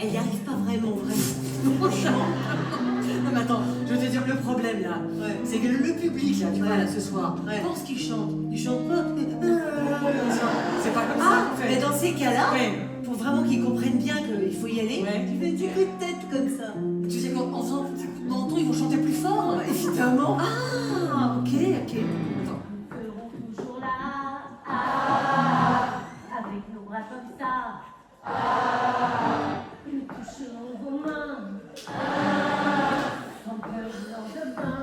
Elle n'y arrive pas vraiment. Franchement. Non mais attends, je vais te dire le problème là. Ouais. C'est que le public là, tu vois, là, ce soir, pense qu'il chante. Il chante pas. C'est pas comme ça qu'on fait. Mais dans ces cas-là, Ouais. pour vraiment qu'ils comprennent bien qu'il faut y aller, tu fais des coups de tête comme ça. Tu sais qu'en faisant des coups de menton, ils vont chanter plus fort. Évidemment. Ah, ok, ok. Attends. Nous serons toujours là. Ah, avec nos bras comme ça. Nous toucherons vos mains. Sans peur du lendemain.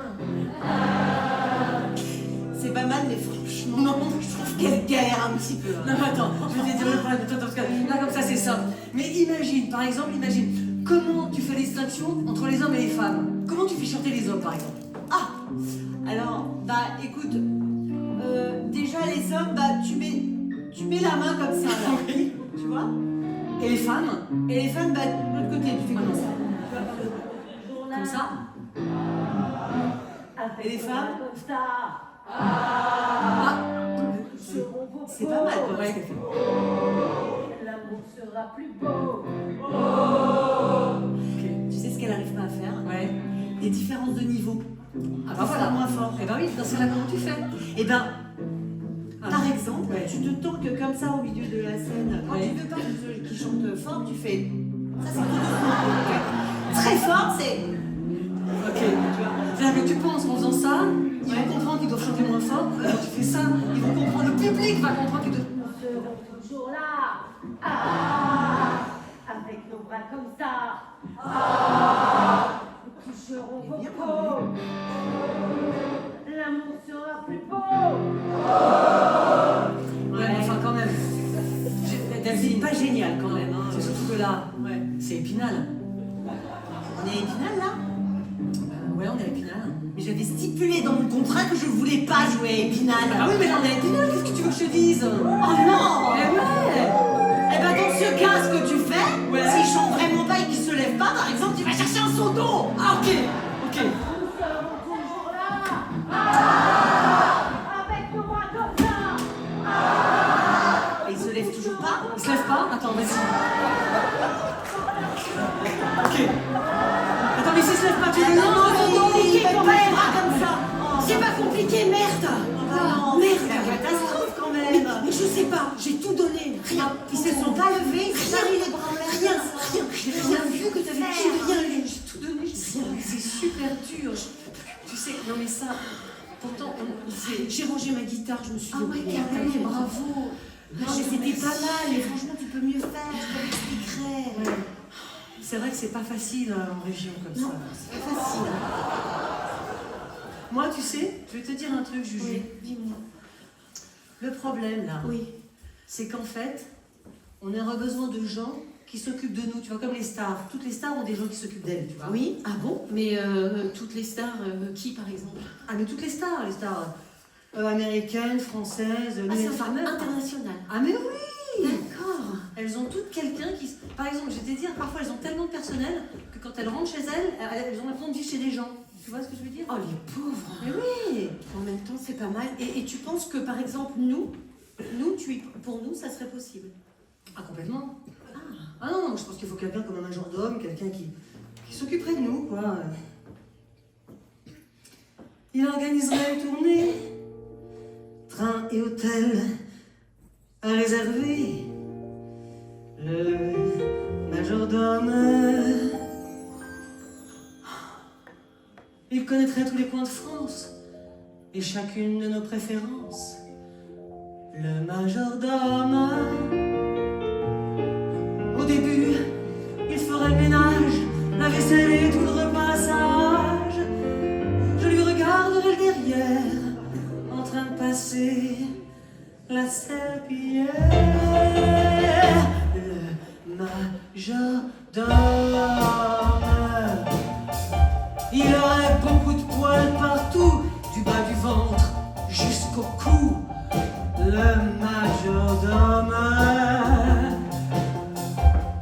C'est pas mal, mais franchement, non, je trouve qu'elle galère un petit peu. Non mais attends, je vais te dire le problème. Attends, parce que là comme ça c'est simple. Mais imagine, par exemple, comment tu fais la distinction entre les hommes et les femmes. Comment tu fais chanter les hommes par exemple? Ah, alors, bah écoute, déjà les hommes, bah tu mets la main comme ça, là. Oui. Tu vois? Et les femmes? Et les femmes, bah de l'autre côté, tu fais comme ça. Comme ça? Et les femmes? Comme ça. C'est pas mal comme ça. L'amour sera plus beau. Tu sais ce qu'elle n'arrive pas à faire? Ouais. Des différences de niveau. Ah bah voilà. Moins fort. Eh ben oui, dans ce cas-là, comment tu fais? Eh ben, par exemple, Ouais. tu te tanques comme ça au milieu de la scène. Quand tu veux pas qu'ils chantent fort, tu fais. Ça, c'est tout doucement. Très fort, c'est. Ok, tu vois. C'est-à-dire que tu penses qu'en faisant ça, ils vont comprendre qu'ils doivent chanter moins fort. Quand tu fais ça, ils vont comprendre, le public va comprendre qu'ils doivent. Nous serons toujours là. Ah, avec nos bras comme ça. Ah, nous toucherons vos peaux. L'amour sera plus beau. Ouais, mais enfin quand même. C'est Delphine, pas génial quand même. Hein. c'est surtout que là, c'est Épinal. On est à Épinal là? Ouais, on est à Épinal. Mais j'avais stipulé dans mon contrat que je voulais pas jouer à Épinal. Ah oui, mais là on est à Épinal, qu'est-ce que tu veux que je te dise? Oh non! Eh ouais! Eh ben dans ce cas, ce que tu fais, s'ils chantent vraiment pas et qu'ils se lèvent pas, par exemple, tu vas chercher un seau d'eau. Ah ok, ok. Nous serons toujours là. Ah, avec nos bras comme ça. Et ils se lèvent toujours pas. Ils se lèvent pas? Attends, vas-y. Ok. Attends, mais s'ils se lèvent pas, tu veux Non, c'est compliqué quand quand même. même. Bras comme ça. C'est pas compliqué, merde. Non, Merde. c'est la catastrophe quand même. Mais je sais pas, j'ai tout donné. Rien. Ils se sont pas levés, ils se sont pas mis les bras en l'air. Rien. J'ai rien vu que t'avais rien lu. J'ai tout donné, c'est super dur. Tu sais, non mais ça, pourtant, j'ai rangé ma guitare, je me suis dit, Ah ouais, carrément, bravo. Non, mais c'était pas mal, mais franchement, tu peux mieux faire, je te l'expliquerai. Ouais. C'est vrai que c'est pas facile en région comme ça. C'est pas facile. Moi, tu sais, je vais te dire un truc, Juju. Oui, dis-moi. Le problème, là, Oui. c'est qu'en fait, on aurait besoin de gens qui s'occupent de nous, tu vois, comme les stars. Toutes les stars ont des gens qui s'occupent d'elles, tu vois. Oui, ah bon? Mais toutes les stars, qui par exemple? Ah, mais toutes les stars américaines, françaises, Ah, c'est un farmers. international. Ah, mais oui! D'accord. Elles ont toutes quelqu'un qui... Par exemple, je vais te dire, parfois elles ont tellement de personnel que quand elles rentrent chez elles, elles ont l'impression de vivre chez des gens. Tu vois ce que je veux dire? Oh, les pauvres. Mais oui! En même temps, c'est pas mal. Et tu penses que, par exemple, pour nous, ça serait possible? Ah, complètement. Ah non, je pense qu'il faut quelqu'un comme un majordome, quelqu'un qui s'occuperait de nous, quoi. Il organiserait une tournée train et hôtel à réserver. Le majordome, il connaîtrait tous les coins de France et chacune de nos préférences. Le majordome, au début, il ferait le ménage, la vaisselle et tout le repassage. Je lui regarderai le derrière, en train de passer la serpillière. Le majordome, il aurait beaucoup de poils partout, du bas du ventre jusqu'au cou. Le majordome,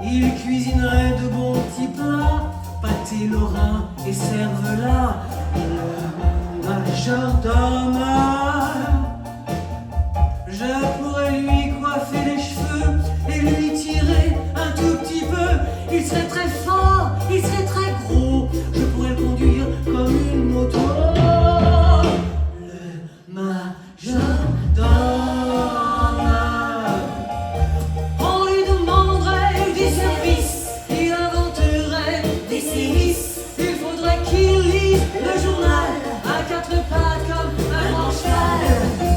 il cuisinerait de bons petits plats, pâté lorrain et cervelas. Le majordome, je pourrais lui coiffer les cheveux et lui tirer un tout petit peu. Il serait très fort, il serait très gros, je pourrais le conduire comme une moto. Le majordome, on lui demanderait des services, il inventerait des sévices. Il faudrait qu'il lise le journal à quatre pattes comme un grand cheval.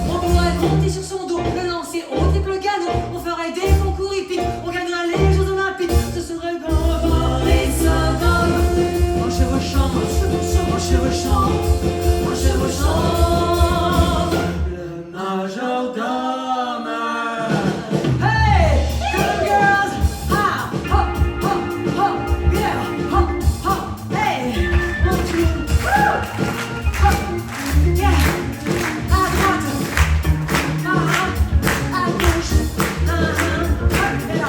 On pourrait monter sur son dos, le lancer au triple galop. On ferait des concours hippiques, on gagnerait les Jeux Olympiques. Ce serait bon, les Sodomes. En chevauchant, en chevauchant, en chevauchant le majordome. Hey, come girls, ha, hop, hop, hop, yeah, hop, hop, hey, 1, 2, hop, yeah, à droite, à gauche, et là,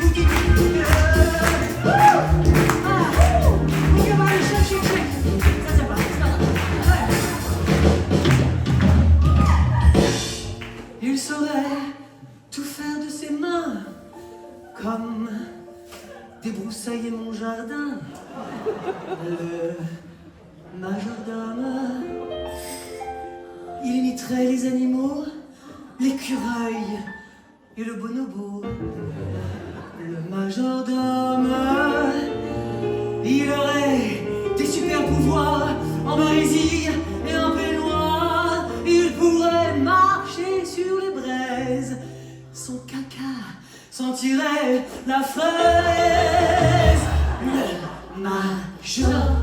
bouti, on va aller chercher, ça c'est pas, il saurait tout faire de ses mains, comme débroussailler mon jardin. Le majordome, il imiterait les animaux, l'écureuil et le bonobo. Le majordome, il aurait des super pouvoirs en barésie et en peignoir. Il pourrait marcher sur les braises, son caca sentirait la fraise. Le majordome,